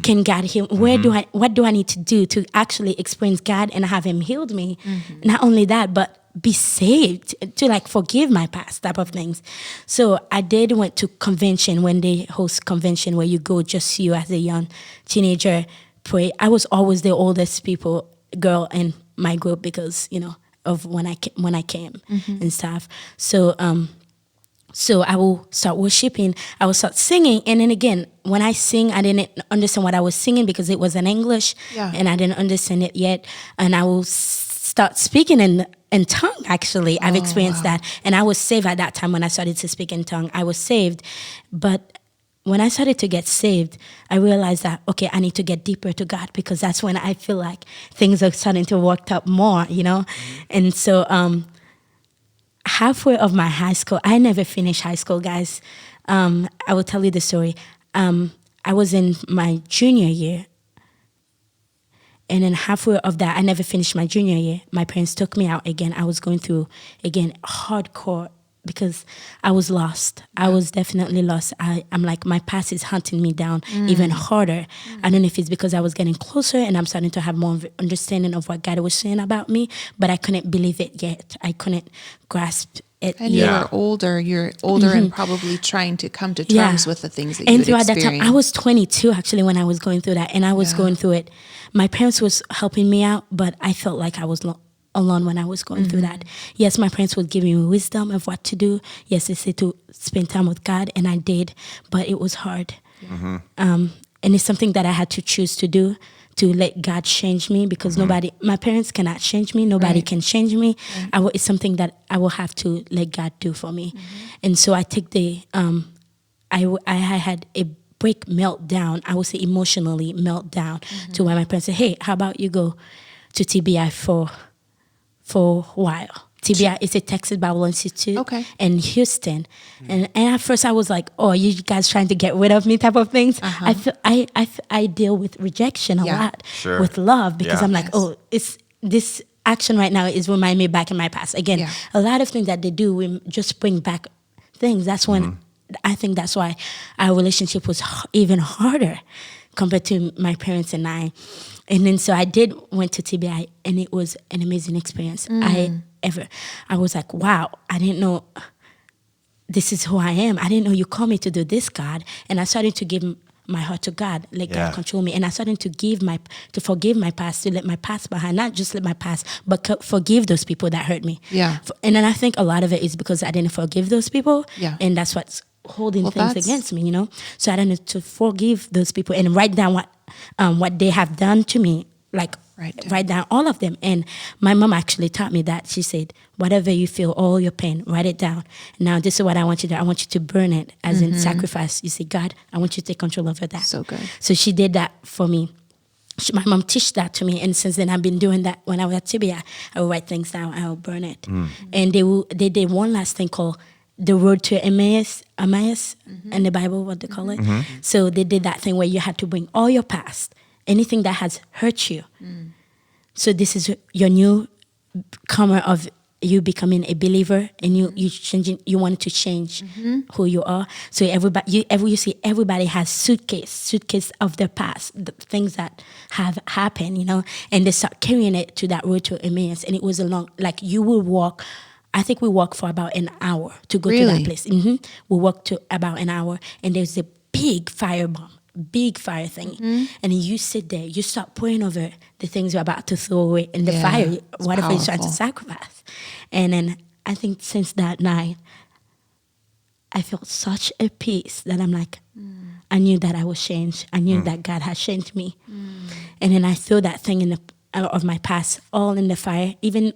can God heal? What do I need to do to actually experience God and have Him healed me? Not only that, but be saved, to forgive my past type of things. So I went to convention when they host convention where you go just you as a young teenager pray. I was always the oldest girl in my group because of when I came and stuff. So I will start worshiping. I will start singing, and then again, when I sing, I didn't understand what I was singing because it was in English, and I didn't understand it yet. And I will start speaking in tongue. Actually, I've experienced that, and I was saved at that time when I started to speak in tongue. I was saved, but when I started to get saved, I realized that, okay, I need to get deeper to God because that's when I feel like things are starting to work out more, And so halfway of my high school, I never finished high school, guys. I will tell you the story. I was in my junior year. And then halfway of that, I never finished my junior year. My parents took me out again. I was going through, again, hardcore because I was lost. I was definitely lost. I'm like, my past is hunting me down even harder. I don't know if it's because I was getting closer and I'm starting to have more of understanding of what God was saying about me, but I couldn't believe it yet. I couldn't grasp it And yet. you're older and probably trying to come to terms with the things that and you throughout that experienced. time, I was 22 actually when I was going through that, and I was going through it. My parents was helping me out, but I felt like I was alone when I was going through that. Yes, my parents would give me wisdom of what to do. Yes, they said to spend time with God, and I did, but it was hard. And it's something that I had to choose to do, to let God change me, because my parents cannot change me. Nobody can change me. It's something that I will have to let God do for me. And so I take I had a break meltdown. I would say emotionally meltdown to where my parents said, hey, how about you go to TBI for a while. TBI is a Texas Bible Institute in Houston. And at first I was like, oh, you guys trying to get rid of me type of things. I feel I deal with rejection a lot with love, because I'm like, oh, it's this action right now is reminding me back in my past. Again, a lot of things that they do will just bring back things. That's when I think that's why our relationship was even harder compared to my parents and I. And then so I went to TBI, and it was an amazing experience. I was like, wow, I didn't know this is who I am. I didn't know you called me to do this, God. And I started to give my heart to God, let God control me. And I started to forgive my past, to let my past behind, not just let my past, but forgive those people that hurt me. And then I think a lot of it is because I didn't forgive those people. And that's what's holding things against me, So I need to forgive those people and write down what they have done to me, like write down all of them. And my mom actually taught me that. She said, whatever you feel, all your pain, write it down. Now this is what I want you to do. I want you to burn it as in sacrifice. You say, God, I want you to take control over that. So good. So she did that for me. My mom teach that to me, and since then I've been doing that. When I was at TBI, I will write things down, I will burn it. And they did one last thing called the road to Emmaus in the Bible, what they call it. So they did that thing where you had to bring all your past, anything that has hurt you. So this is your new comer of you becoming a believer, and you changing. You want to change who you are. So you see everybody has suitcase of their past, the things that have happened, and they start carrying it to that road to Emmaus. And it was a long, like you will walk. I think we walked for about an hour to go to that place. We walked to about an hour, and there's a big fire thing. And you sit there, you start praying over the things you're about to throw away in the fire, whatever you're trying to sacrifice. And then I think since that night, I felt such a peace that I'm like, I knew that I was changed. I knew that God had changed me. And then I threw that thing of my past all in the fire, even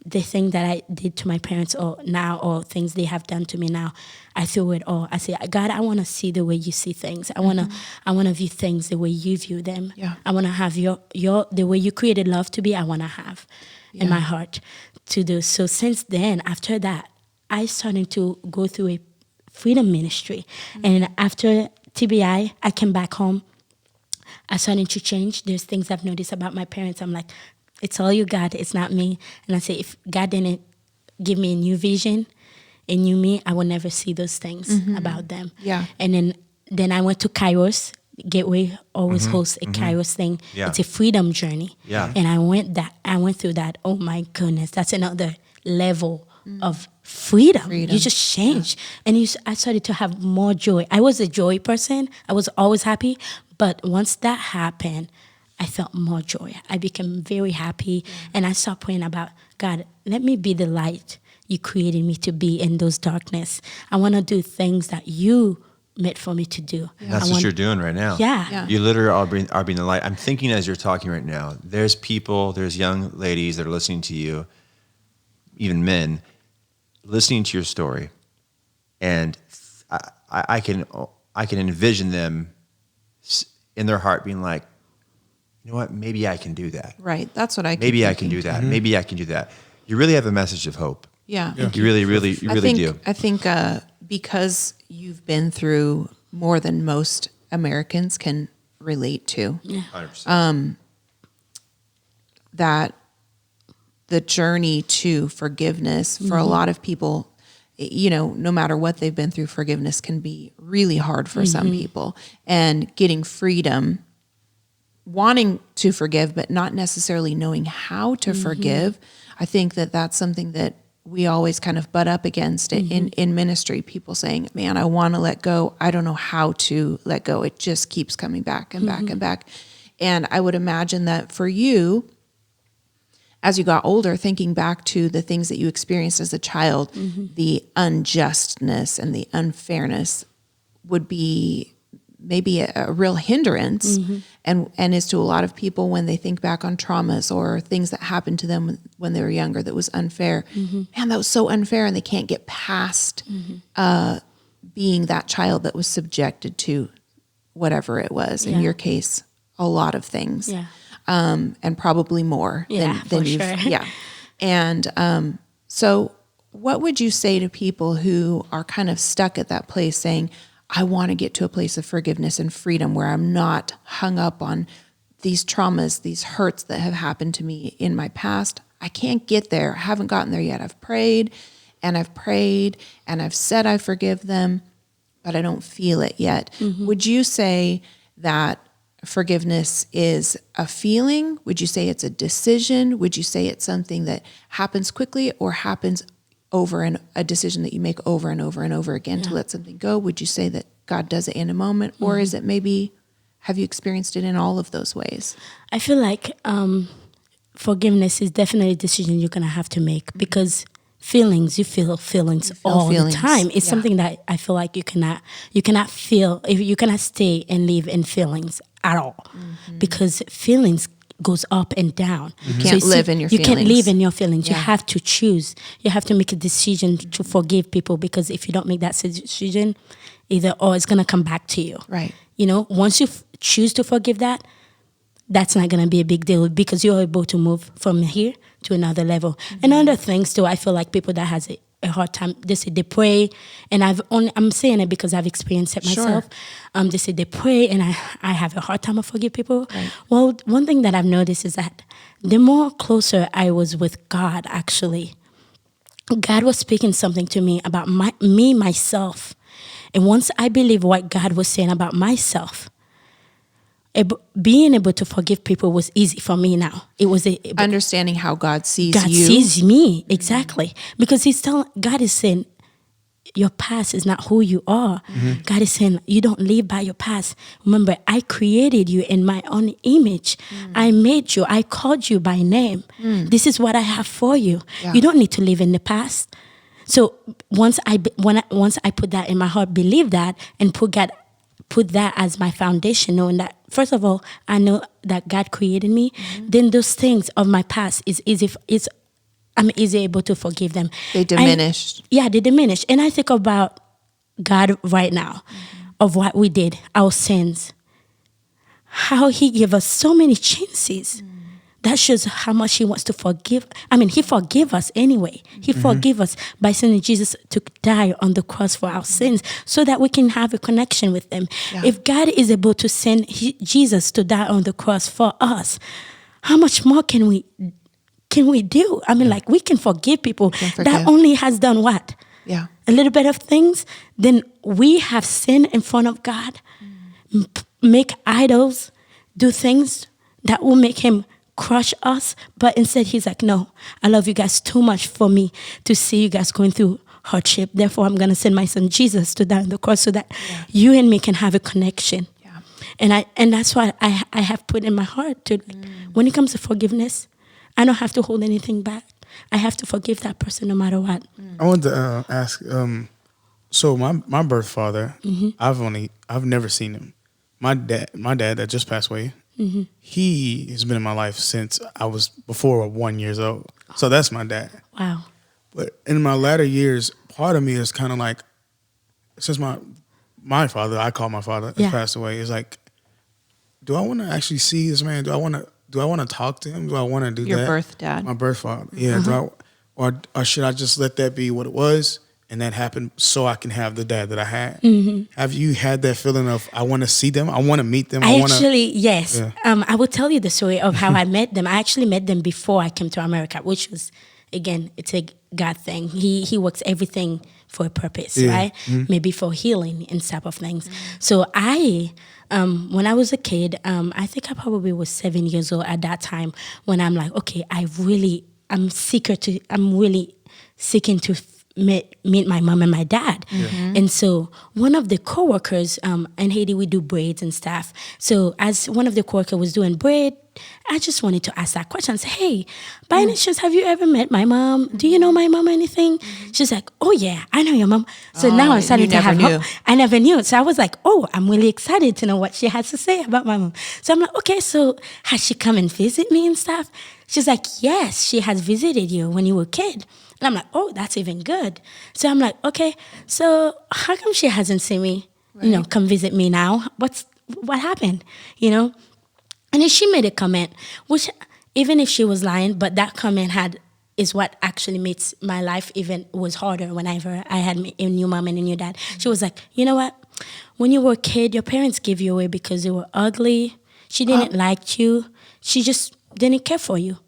the thing that I did to my parents or things they have done to me now, I threw it all. I say, God, I want to see the way you see things. I want to view things the way you view them. I want to have the way you created love to be, I want to have in my heart to do. So since then, after that, I started to go through a freedom ministry. And after TBI, I came back home. I started to change. There's things I've noticed about my parents. I'm like, it's all you got. It's not me. And I say, if God didn't give me a new vision, a new me, I will never see those things about them. And then I went to Kairos. Gateway always hosts a Kairos thing. It's a freedom journey. And I went through that. Oh my goodness, that's another level of freedom. You just change. And I started to have more joy. I was a joy person. I was always happy. But once that happened, I felt more joy. I became very happy. And I started praying about, God, let me be the light you created me to be in those darkness. I want to do things that you meant for me to do. That's what you're doing right now. You literally are being the light. I'm thinking as you're talking right now, there's young ladies that are listening to you, even men, listening to your story. And I can envision them in their heart being like, you know what? Maybe I can do that. Right. That's what I can Maybe I can do that. Maybe I can do that. You really have a message of hope. You really do. I think because you've been through more than most Americans can relate to. 100%. That the journey to forgiveness for a lot of people no matter what they've been through, forgiveness can be really hard for some people. And getting freedom, wanting to forgive, but not necessarily knowing how to forgive, I think that that's something that we always kind of butt up against it in ministry. People saying, man, I want to let go. I don't know how to let go. It just keeps coming back and back and back. And I would imagine that for you, as you got older, thinking back to the things that you experienced as a child, the unjustness and the unfairness would be maybe a real hindrance, and is to a lot of people when they think back on traumas or things that happened to them when they were younger that was unfair. Man, that was so unfair, and they can't get past being that child that was subjected to whatever it was. In your case, a lot of things. Yeah. And probably more than you've, sure. And so what would you say to people who are kind of stuck at that place saying, I want to get to a place of forgiveness and freedom where I'm not hung up on these traumas, these hurts that have happened to me in my past. I can't get there. I haven't gotten there yet. I've prayed and I've said I forgive them, but I don't feel it yet. Would you say that forgiveness is a feeling? Would you say it's a decision? Would you say it's something that happens quickly or happens over and a decision that you make over and over and over again to let something go? Would you say that God does it in a moment, or is it maybe, have you experienced it in all of those ways? I feel like forgiveness is definitely a decision you're going to have to make, because you feel feelings all the time. It's something that I feel like you cannot feel, if you cannot stay and live in feelings at all, because feelings goes up and down. You can't live in your feelings. You can't live in your feelings. You have to choose. You have to make a decision to forgive people, because if you don't make that decision, either or it's going to come back to you. Right. Once you choose to forgive that's not going to be a big deal, because you're able to move from here to another level. And other things too, I feel like people that has a hard time, they say they pray, and I'm saying it because I've experienced it myself. They say they pray, and I have a hard time to forgive people. Right. Well, one thing that I've noticed is that the more closer I was with God, actually, God was speaking something to me about myself. And once I believe what God was saying about myself, being able to forgive people was easy for me now. It was understanding how God sees God you. sees me, exactly. Because God is saying, your past is not who you are. God is saying, you don't live by your past. Remember, I created you in my own image. I made you. I called you by name. This is what I have for you. Yeah. You don't need to live in the past. So once I put that in my heart, believe that, and put that as my foundation, knowing that, first of all, I know that God created me, then those things of my past I'm easy able to forgive them. They diminished. They diminished. And I think about God right now, of what we did, our sins, how he gave us so many chances. That shows how much he wants to forgive. He forgave us anyway. He forgave us by sending Jesus to die on the cross for our sins, so that we can have a connection with him. Yeah. If God is able to send Jesus to die on the cross for us, how much more can we do? We can forgive people. That only has done what? Yeah. A little bit of things. Then we have sinned in front of God, make idols, do things that will make him crush us, but instead he's like, no, I love you guys too much for me to see you guys going through hardship. Therefore, I'm going to send my son Jesus to die on the cross, so that you and me can have a connection. Yeah. And that's why I have put in my heart to, when it comes to forgiveness, I don't have to hold anything back. I have to forgive that person no matter what. I want to ask, so my birth father, I've never seen him. My dad that just passed away, he has been in my life since I was before 1 year old. So that's my dad. Wow. But in my latter years, part of me is kind of like, since my father, I call my father, has passed away, is like, do I want to actually see this man? Do I want to talk to him? Do I want to do Your that? Your birth dad. My birth father. Yeah. Or should I just let that be what it was? And that happened so I can have the dad that I had. Have you had that feeling of, I want to see them, I want to meet them? Yes. Yeah. I will tell you the story of how I met them. I actually met them before I came to America, which was, again, it's God thing. He works everything for a purpose, Yeah. right? Maybe for healing and type of things. So when I was a kid, I think I probably was 7 years old at that time when I'm like, okay, I'm really seeking to meet my mom and my dad. And so one of the coworkers, in Haiti, we do braids and stuff. So as one of the coworkers was doing braid, I just wanted to ask that question. Say, hey, by any chance, have you ever met my mom? Do you know my mom or anything? She's like, oh yeah, I know your mom. So now I'm starting to have hope. I never knew. So I was like, oh, I'm really excited to know what she has to say about my mom. So I'm like, okay, so has she come and visit me and stuff? She's like, yes, she has visited you when you were a kid. And I'm like, oh, that's even good. So I'm like, okay, so how come she hasn't seen me, come visit me now? What happened, And then she made a comment, which even if she was lying, but that comment is what actually makes my life even was harder whenever I had a new mom and a new dad. She was like, you know what? When you were a kid, your parents gave you away because you were ugly. She didn't like you. She just didn't care for you.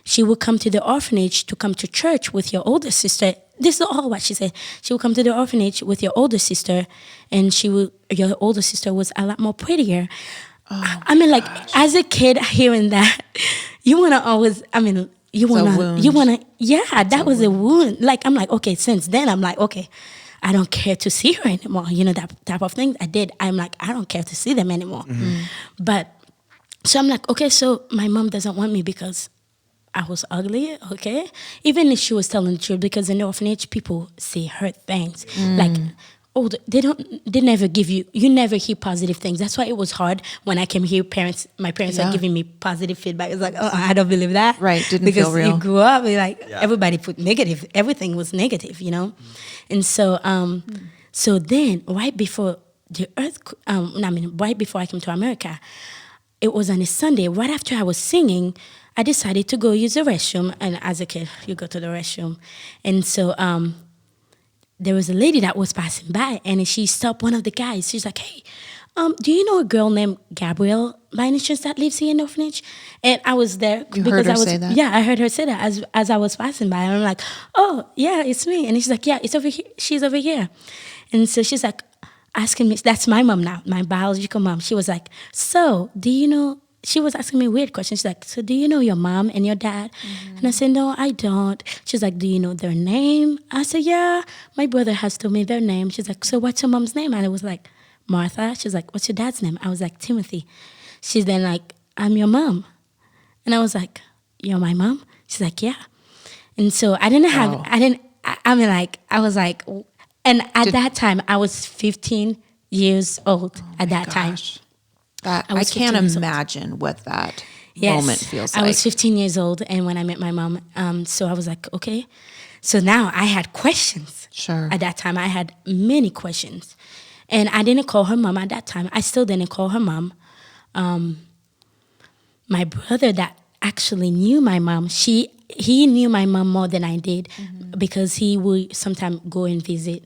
She would come to the orphanage to come to church with your older sister. This is all what she said. She would come to the orphanage with your older sister, and your older sister was a lot more prettier. I mean, like, as a kid hearing that, you want to always, that was a wound. Like, I'm like, okay, since then, I'm like, okay, I don't care to see her anymore. That type of thing I did. I'm like, I don't care to see them anymore. But, so I'm like, okay, so my mom doesn't want me because I was ugly, okay? Even if she was telling the truth, because in the orphanage, people say hurt things. Like, they never give you never hear positive things. That's why it was hard when I came here. My parents are giving me positive feedback. It's like, oh, I don't believe that. Right, didn't because feel real. You grew up, everybody put negative. Everything was negative, And so, so then, right before the right before I came to America, it was on a Sunday. Right after I was singing, I decided to go use the restroom. And as a kid, you go to the restroom. And so there was a lady that was passing by, and she stopped one of the guys. She's like, hey, do you know a girl named Gabrielle by any chance that lives here in the orphanage? And I was there. You heard her say that? Yeah, I heard her say that as I was passing by. And I'm like, oh, yeah, it's me. And she's like, yeah, it's over here. She's over here. And so she's like, asking me, that's my mom now, my biological mom. She was like, so do you know, she was asking me weird questions. She's like, so do you know your mom and your dad? And I said, no, I don't. She's like, do you know their name? I said, yeah, my brother has told me their name. She's like, so what's your mom's name? And I was like, Martha. She's like, what's your dad's name? I was like, Timothy. She's then like, I'm your mom. And I was like, you're my mom? She's like, yeah. And so I didn't have, I was like, and at that time, I was 15 years old at that time. I can't imagine what that moment feels like. I was 15 years old, and when I met my mom, so I was like, okay. So now I had questions. Sure. At that time, I had many questions. And I didn't call her mom at that time. I still didn't call her mom. My brother that actually knew my mom, he knew my mom more than I did because he would sometimes go and visit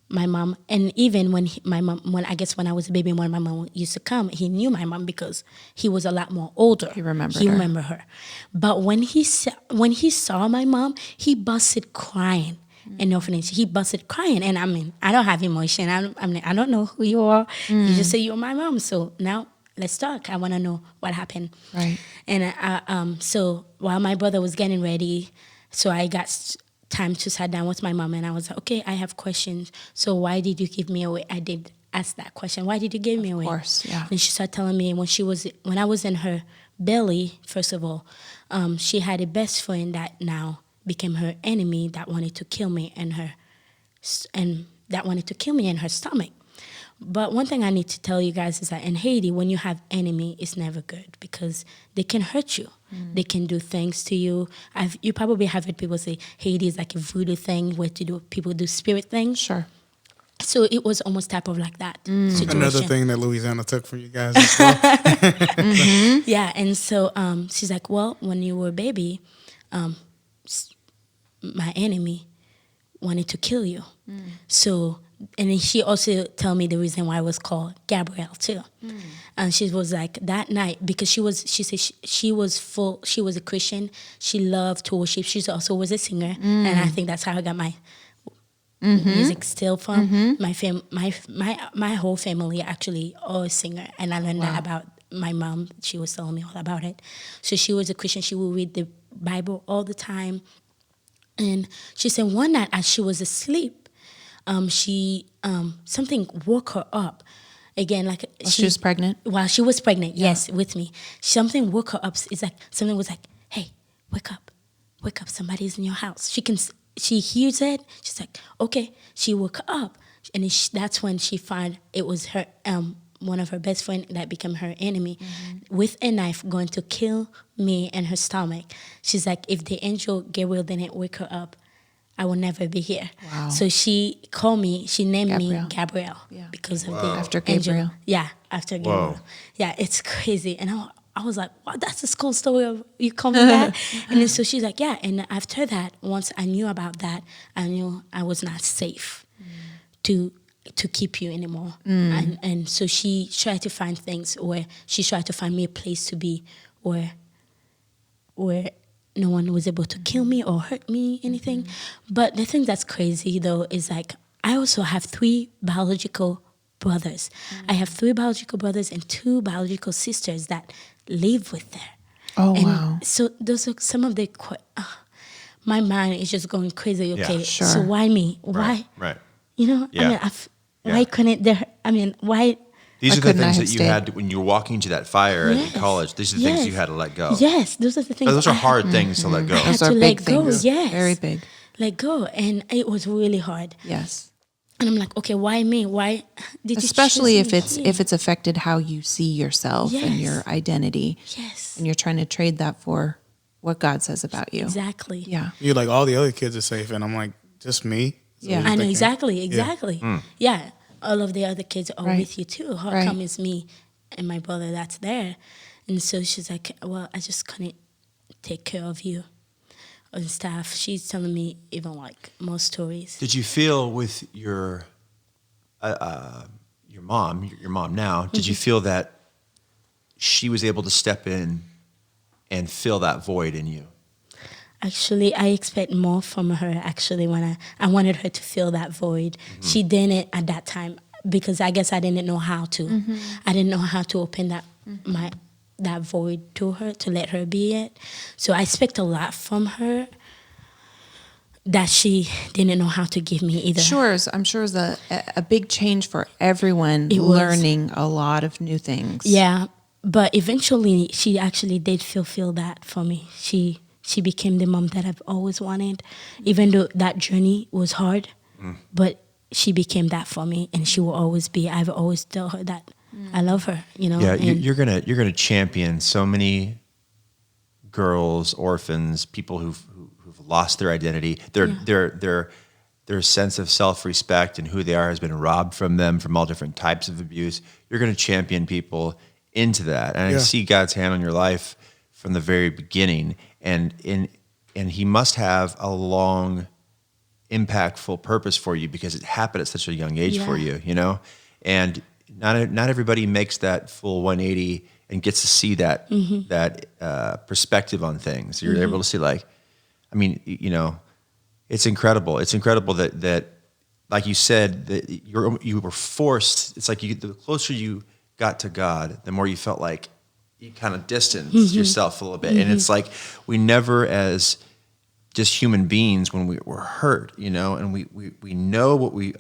my mom. And even when when I was a baby, when my mom used to come, he knew my mom because he was a lot more older. He remembered her. But when he saw my mom, he busted crying. In the orphanage, he busted crying, and I don't have emotion. I don't know who you are. You just say you're my mom. So now let's talk. I want to know what happened. Right. And so while my brother was getting ready, so I got time to sit down with my mom, and I was like, okay, I have questions. So why did you give me away? I did ask that question. Why did you give me away? Of course, yeah. And she started telling me when I was in her belly. First of all, she had a best friend that now became her enemy that wanted to kill me in her stomach. But one thing I need to tell you guys is that in Haiti, when you have enemy, it's never good because they can hurt you. They can do things to you. You probably have heard people say Haiti is like a voodoo thing where people do spirit things. Sure. So it was almost type of like that situation. Another thing that Louisiana took from you guys as well. Yeah, and so she's like, well, when you were a baby, my enemy wanted to kill you. So and then she also told me the reason why it was called Gabrielle too. And she was like that night because she said she was a Christian. She loved to worship. She also was a singer, and I think that's how I got my music still from. My whole family actually all a singer, and I learned that about my mom. She was telling me all about it. So she was a Christian. She would read the Bible all the time, and she said one night as she was asleep, she something woke her up. Again, like she was pregnant. While she was pregnant, yes, with me, something woke her up. It's like something was like, "Hey, wake up, somebody's in your house." She hears it. She's like, "Okay." She woke up, and that's when she found it was her one of her best friend that became her enemy, with a knife going to kill me in her stomach. She's like, "If the angel Gabriel didn't wake her up, I will never be here." Wow. So she called me. She named Gabrielle. me Gabrielle because of the After angel. Gabriel. Yeah, after Gabriel. Yeah, it's crazy. And I was like, wow, that's a cool story of you calling me that. And then so she's like, yeah. And after that, once I knew about that, I knew I was not safe to keep you anymore. And so she tried to find things where she tried to find me a place to be where no one was able to kill me or hurt me, anything. But the thing that's crazy, though, is like I also have 3 biological brothers. I have 3 biological brothers and 2 biological sisters that live with her. Oh, And wow. so those are some of the... my mind is just going crazy. Okay, Yeah. Sure. so why me? Why? Right. You know, Yeah. I mean, why couldn't there... I mean, why... These Why are the couldn't I things have that you stayed? had when you were walking to that fire Yes. at college. These are the things Yes. you had to let go. Yes, those are the things... Those are I hard things to let go. had Those are to big let go, things. yes. Very big. Let go. And it was really hard. Yes. And I'm like, okay, why me? Why did Especially you if choose me if it's affected how you see yourself and Yes. your identity, Yes, and you're trying to trade that for what God says about you. exactly. Yeah. You're like, all the other kids are safe, and I'm like, just me. So Yeah. you're I know thinking- exactly. Yeah, all of the other kids are Right. with you too. How Right. come it's me and my brother that's there? And so she's like, well, I just couldn't take care of you and stuff. She's telling me even like more stories. Did you feel with your mom now? Did you feel that she was able to step in and fill that void in you? Actually, I expect more from her. Actually, when I wanted her to fill that void, she didn't at that time because I guess I didn't know how to. I didn't know how to open that void to her to let her be it. So I expect a lot from her that she didn't know how to give me either. Sure. I'm sure it was a big change for everyone It was. learning a lot of new things. Yeah, but eventually she actually did fulfill that for me. She became the mom that I've always wanted, even though that journey was hard. But she became that for me, and she will always be. I've always tell her that I love her. You know. Yeah, and you're gonna champion so many girls, orphans, people who've lost their identity. Their sense of self-respect and who they are has been robbed from them from all different types of abuse. You're going to champion people into that, and I see God's hand on your life from the very beginning. And He must have a long, impactful purpose for you because it happened at such a young age for you. You know, and not everybody makes that full 180 and gets to see that perspective on things. You're able to see, like, I mean, you know, it's incredible. It's incredible that like you said, that you were forced. It's like the closer you got to God, the more you felt like you kind of distanced yourself a little bit. And it's like we never, as just human beings, when we're hurt, you know, and we know what we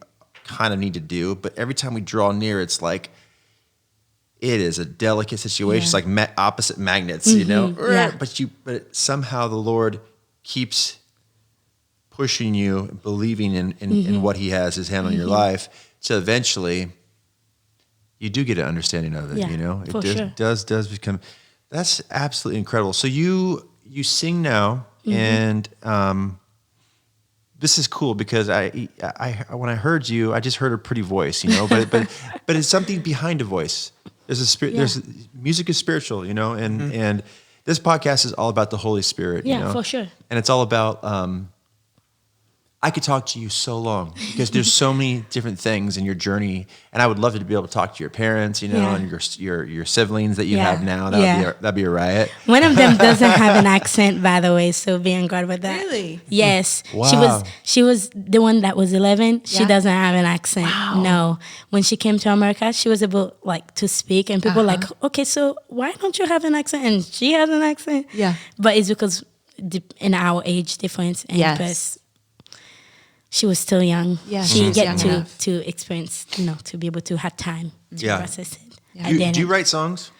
kind of need to do, but every time we draw near, it's like it is a delicate situation. It's like opposite magnets, you know. Yeah. But somehow the Lord keeps pushing you, believing in what He has His hand on your life. So eventually, you do get an understanding of it. Yeah, you know, for sure. does become. That's absolutely incredible. So you sing now, and this is cool because I when I heard you, I just heard a pretty voice, you know. But it's something behind a voice. There's a spirit. There's music is spiritual, you know, and this podcast is all about the Holy Spirit. Yeah, you know? for sure. And it's all about I could talk to you so long because there's so many different things in your journey, and I would love to be able to talk to your parents, and your siblings that you have now. That'd be a riot. One of them doesn't have an accent, by the way, so be on guard with that. Really? Yes. Wow. She was the one that was 11. She Yeah. doesn't have an accent. Wow. No. When she came to America, she was able to speak, and people were like, okay, so why don't you have an accent? And she has an accent. Yeah. But it's because in our age difference, and Yes. plus she was still young. Yeah, She she was get young to enough. to experience, to be able to have time to Yeah. process it. Do you write songs?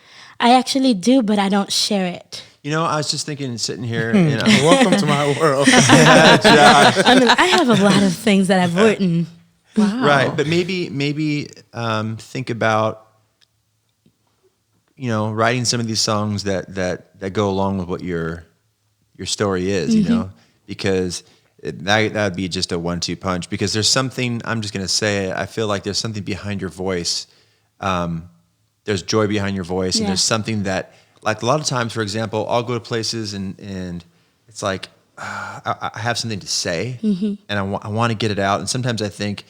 I actually do, but I don't share it. I was just thinking, sitting here, Welcome to my world. I mean, I have a lot of things that I've written. Wow. right? But maybe think about, writing some of these songs that go along with what your story is, because that would be just a 1-2 punch. Because there's something, I'm just gonna say it, I feel like there's something behind your voice. There's joy behind your voice, and there's something that, like, a lot of times, for example, I'll go to places and it's like I have something to say, and I want to get it out, and sometimes I think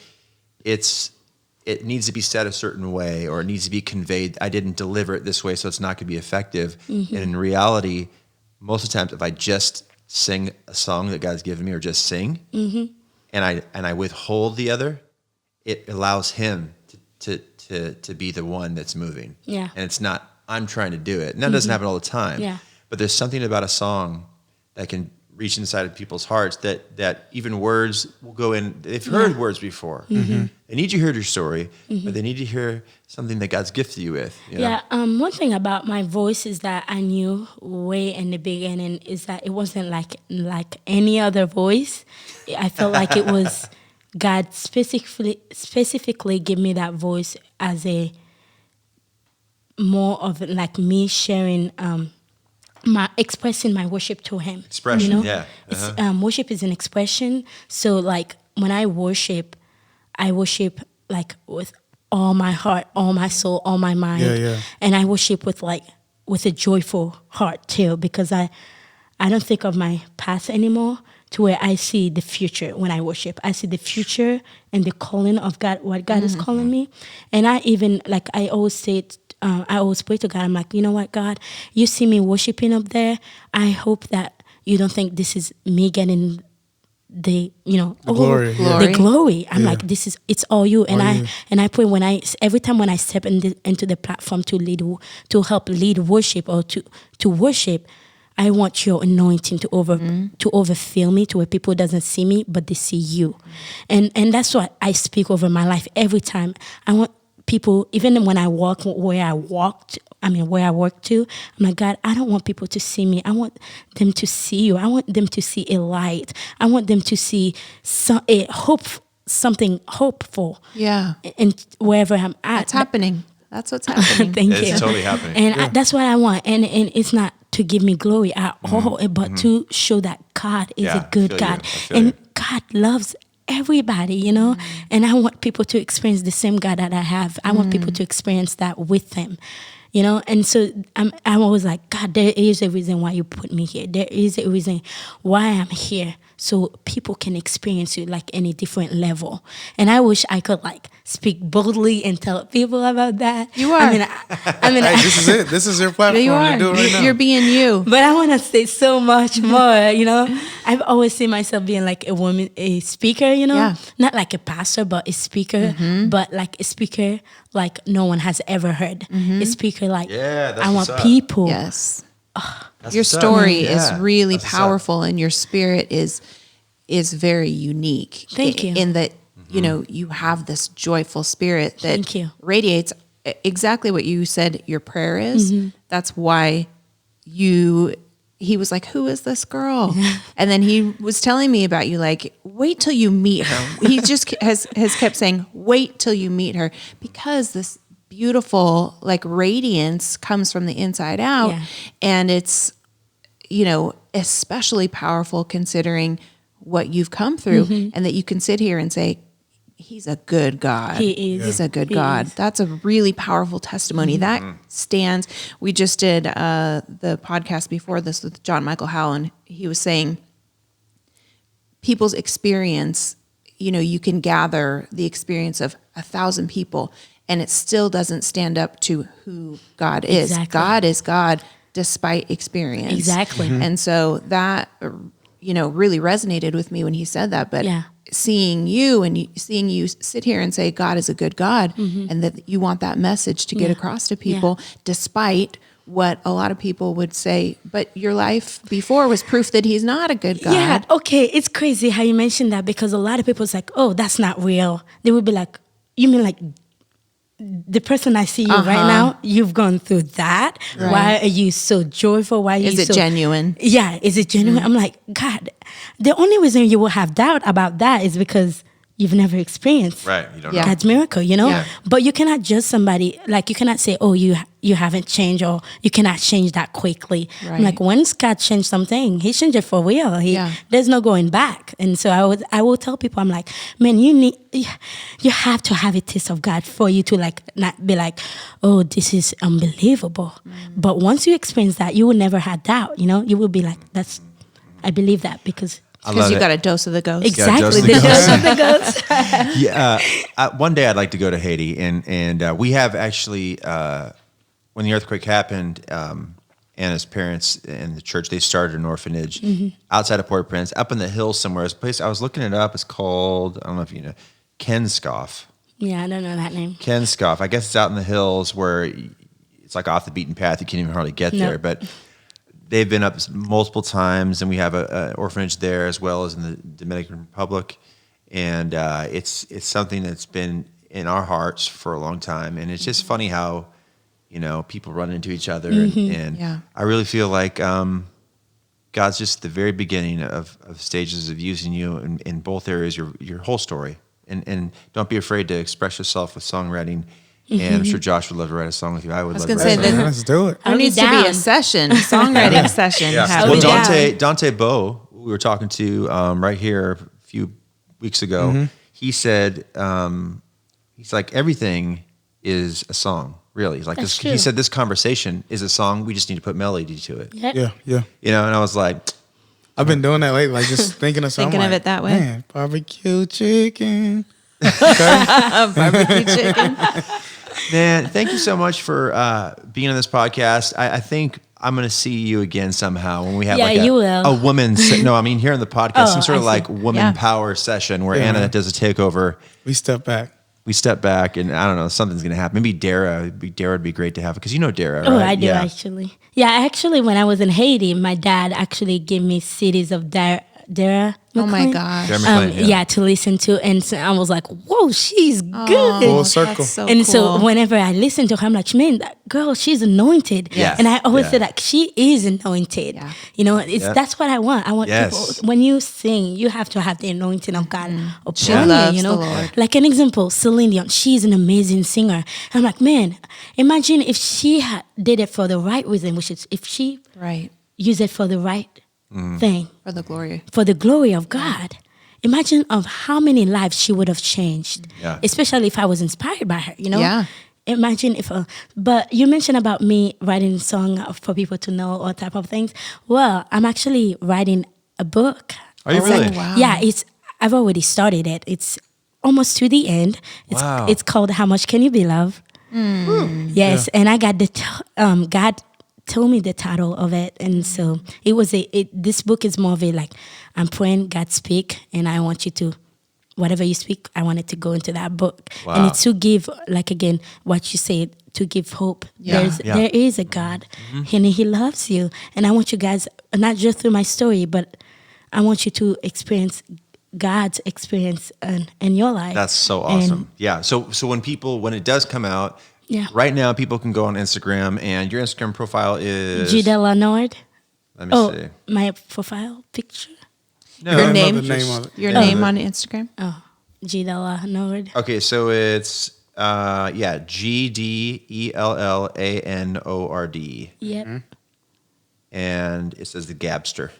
it needs to be said a certain way, or it needs to be conveyed. I didn't deliver it this way, so it's not going to be effective. And in reality, most of the times, if I just sing a song that God's given me, or just sing, and I withhold the other, it allows Him to be the one that's moving. Yeah. And it's not I'm trying to do it, and that doesn't happen all the time. Yeah. But there's something about a song that can reach inside of people's hearts that even words will go in. They've heard words before. They need to hear your story, but they need to hear something that God's gifted you with. Yeah. One thing about my voice is that I knew way in the beginning is that it wasn't like any other voice. I felt like it was God specifically give me that voice as a more of like me sharing my expressing my worship to Him. Expression, yeah. It's, worship is an expression. So like when I worship like with all my heart, all my soul, all my mind. Yeah. And I worship with a joyful heart too, because I don't think of my past anymore, to where I see the future when I worship. I see the future and the calling of God, what God is calling me. And I even, like I always say, I always pray to God. I'm like, you know what, God, you see me worshiping up there. I hope that you don't think this is me getting the glory. the glory. I'm Yeah. like, it's all you. And All you. I pray every time when I step into the platform to help lead worship or to worship, I want your anointing to overfill me, to where people doesn't see me, but they see you. And that's what I speak over my life every time. I want people, even when I walk where I work to, I'm like, God, I don't want people to see me. I want them to see you. I want them to see a light. I want them to see something hopeful. Yeah. And wherever I'm at. It's happening. That's what's happening. Thank you. It's totally happening. And that's what I want. And it's not to give me glory at all, but to show that God is Yeah, a good I feel you. God. I feel And you. God loves everybody, and I want people to experience the same God that I have. I want people to experience that with them, and so I'm always like, God, there is a reason why you put me here. There is a reason why I'm here, so people can experience you like in a different level. And I wish I could like speak boldly and tell people about that. You are. I mean, Hey, this is it. This is your platform. You are. Do it right now. You're being you. but I want to say so much more, I've always seen myself being like a woman, a speaker, Yeah. Not like a pastor, but a speaker, but like a speaker like no one has ever heard. A speaker like, Yeah, that's I what's want up. people. Yes. That's Your what's up. story Yeah, is really that's what's up. powerful, and your spirit is very unique. Thank you. In that, you have this joyful spirit that Thank you. radiates exactly what you said your prayer is. That's why he was like, who is this girl? And then he was telling me about you, like, wait till you meet her. He just has kept saying, wait till you meet her, because this beautiful like radiance comes from the inside out. Yeah. And it's, especially powerful considering what you've come through, and that you can sit here and say, He's a good God. He is. He's a good He God. is. That's a really powerful testimony. That stands. We just did the podcast before this with John Michael Howell, and he was saying people's experience, you can gather the experience of 1,000 people and it still doesn't stand up to who God is. Exactly. God is God despite experience. Exactly. And so that, really resonated with me when he said that. But seeing you sit here and say God is a good God and that you want that message to get across to people despite what a lot of people would say, but your life before was proof that he's not a good God. Yeah, okay. It's crazy how you mentioned that because a lot of people's like, oh, that's not real. They would be like, you mean like the person I see you right now, you've gone through that. Right. Why are you so joyful? Why are you Is it so genuine? Yeah, is it genuine? I'm like, God, the only reason you will have doubt about that is because you've never experienced Right. You don't know. God's miracle, Yeah. But you cannot judge somebody, like you cannot say, oh, you haven't changed or you cannot change that quickly. Right. I'm like, once God changed something, he changed it for real. There's no going back. And so I will tell people, I'm like, man, you have to have a taste of God for you to like not be like, oh, this is unbelievable. But once you experience that, you will never have doubt, you will be like, I believe that because Because you got a dose of the ghost. exactly the the ghost. dose of the ghost. Yeah. One day I'd like to go to Haiti, and we have actually, when the earthquake happened, Anna's parents and the church, they started an orphanage outside of Port-au-Prince, up in the hills somewhere. It's a place I was looking it up. It's called, I don't know if you know, Kenskoff. Yeah, I don't know that name. Kenskoff. I guess it's out in the hills where it's like off the beaten path. You can't even hardly get there, but they've been up multiple times, and we have an orphanage there as well as in the Dominican Republic. And it's something that's been in our hearts for a long time. And it's just funny how, people run into each other. And I really feel like God's just the very beginning of stages of using you in both areas, your whole story. And don't be afraid to express yourself with songwriting. And I'm sure Josh would love to write a song with you. I would love to write a song. Let's do it. There needs to be a session, songwriting session. Yeah. happening. Well, Dante Bo, we were talking to right here a few weeks ago. He said, he's like, everything is a song, really. He's like, That's he true. said, this conversation is a song. We just need to put melody to it. Yep. Yeah. And I was like, I've been doing that lately, like just thinking of something. Thinking of like, it that way? Man, barbecue chicken. Barbecue chicken. man, thank you so much for being on this podcast. I think I'm going to see you again somehow when we have like you will. a woman. No, I mean here on the podcast, some sort of I see. like woman power session where Yeah. Anna does a takeover. We step back. We step back, and I don't know, something's going to happen. Maybe Dara would be great to have because you know Dara, right? Oh, I do actually. Yeah, actually, when I was in Haiti, my dad actually gave me CDs of Dara. Oh my McLean. gosh. Dara McLean, Yeah, to listen to, and so I was like, "Whoa, she's good." Full circle. That's so And so cool. whenever I listen to her, I'm like, man, that girl, she's anointed. Yes. And I always Yeah. say that she is anointed. Yeah. That's what I want. I want Yes. people, when you sing, you have to have the anointing of God She upon loves you, the Lord. Like an example, Celine Dion, she's an amazing singer. I'm like, man, imagine if she did it for the right reason, which is if she Right. used it for the right thing, For the glory. for the glory of God. Imagine of how many lives she would have changed, Yeah. especially if I was inspired by her, Yeah. Imagine if, but you mentioned about me writing a song for people to know all type of things. Well, I'm actually writing a book. Are you It's really? Wow. Yeah, I've already started it. It's almost to the end. Wow. It's called How Much Can You Be Loved? Yes, and I got God told me the title of it, and so it was this book is more of a like, I'm praying God speak, and I want you to, whatever you speak, I want it to go into that book, Wow. and it's to give, like again, what you said, to give hope. Yeah. There is a God, and He loves you, and I want you guys, not just through my story, but I want you to experience God's experience in your life. That's so awesome. Yeah. So when it does come out, Yeah. right now people can go on Instagram, and your Instagram profile is Gabrielle Nord. Let me see. My profile picture. No, Your I know name, the name of it. your Yeah. name on Instagram. Oh, Gabrielle Nord. Okay, so it's GDELLANORD, Yep. and it says the Gabster.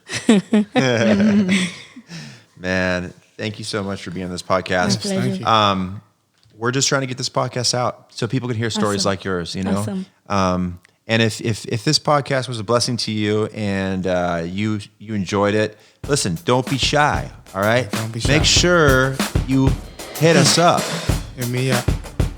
Man, thank you so much for being on this podcast. Pleasure. you. We're just trying to get this podcast out so people can hear stories Awesome. like yours, you know. Awesome. And if this podcast was a blessing to you and you enjoyed it, listen, don't be shy. All right, Don't be shy. Make sure you hit us up. Hit me up.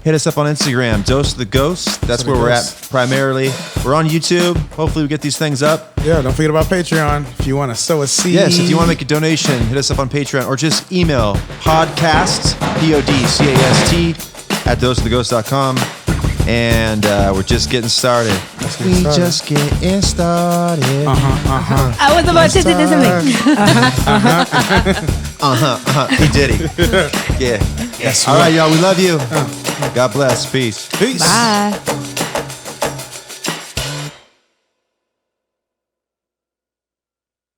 Hit us up on Instagram, Dose of the Ghost. That's where we're at primarily. We're on YouTube. Hopefully we get these things up. Yeah, don't forget about Patreon. If you want to sow a seed. Yes, if you want to make a donation, hit us up on Patreon or just email podcast, PODCAST, at doseoftheghost.com. And we're just getting started. Just getting started. I was about to do this thing. He did it. Yeah. Yes. All right, y'all. We love you. God bless. Peace. Peace. Bye.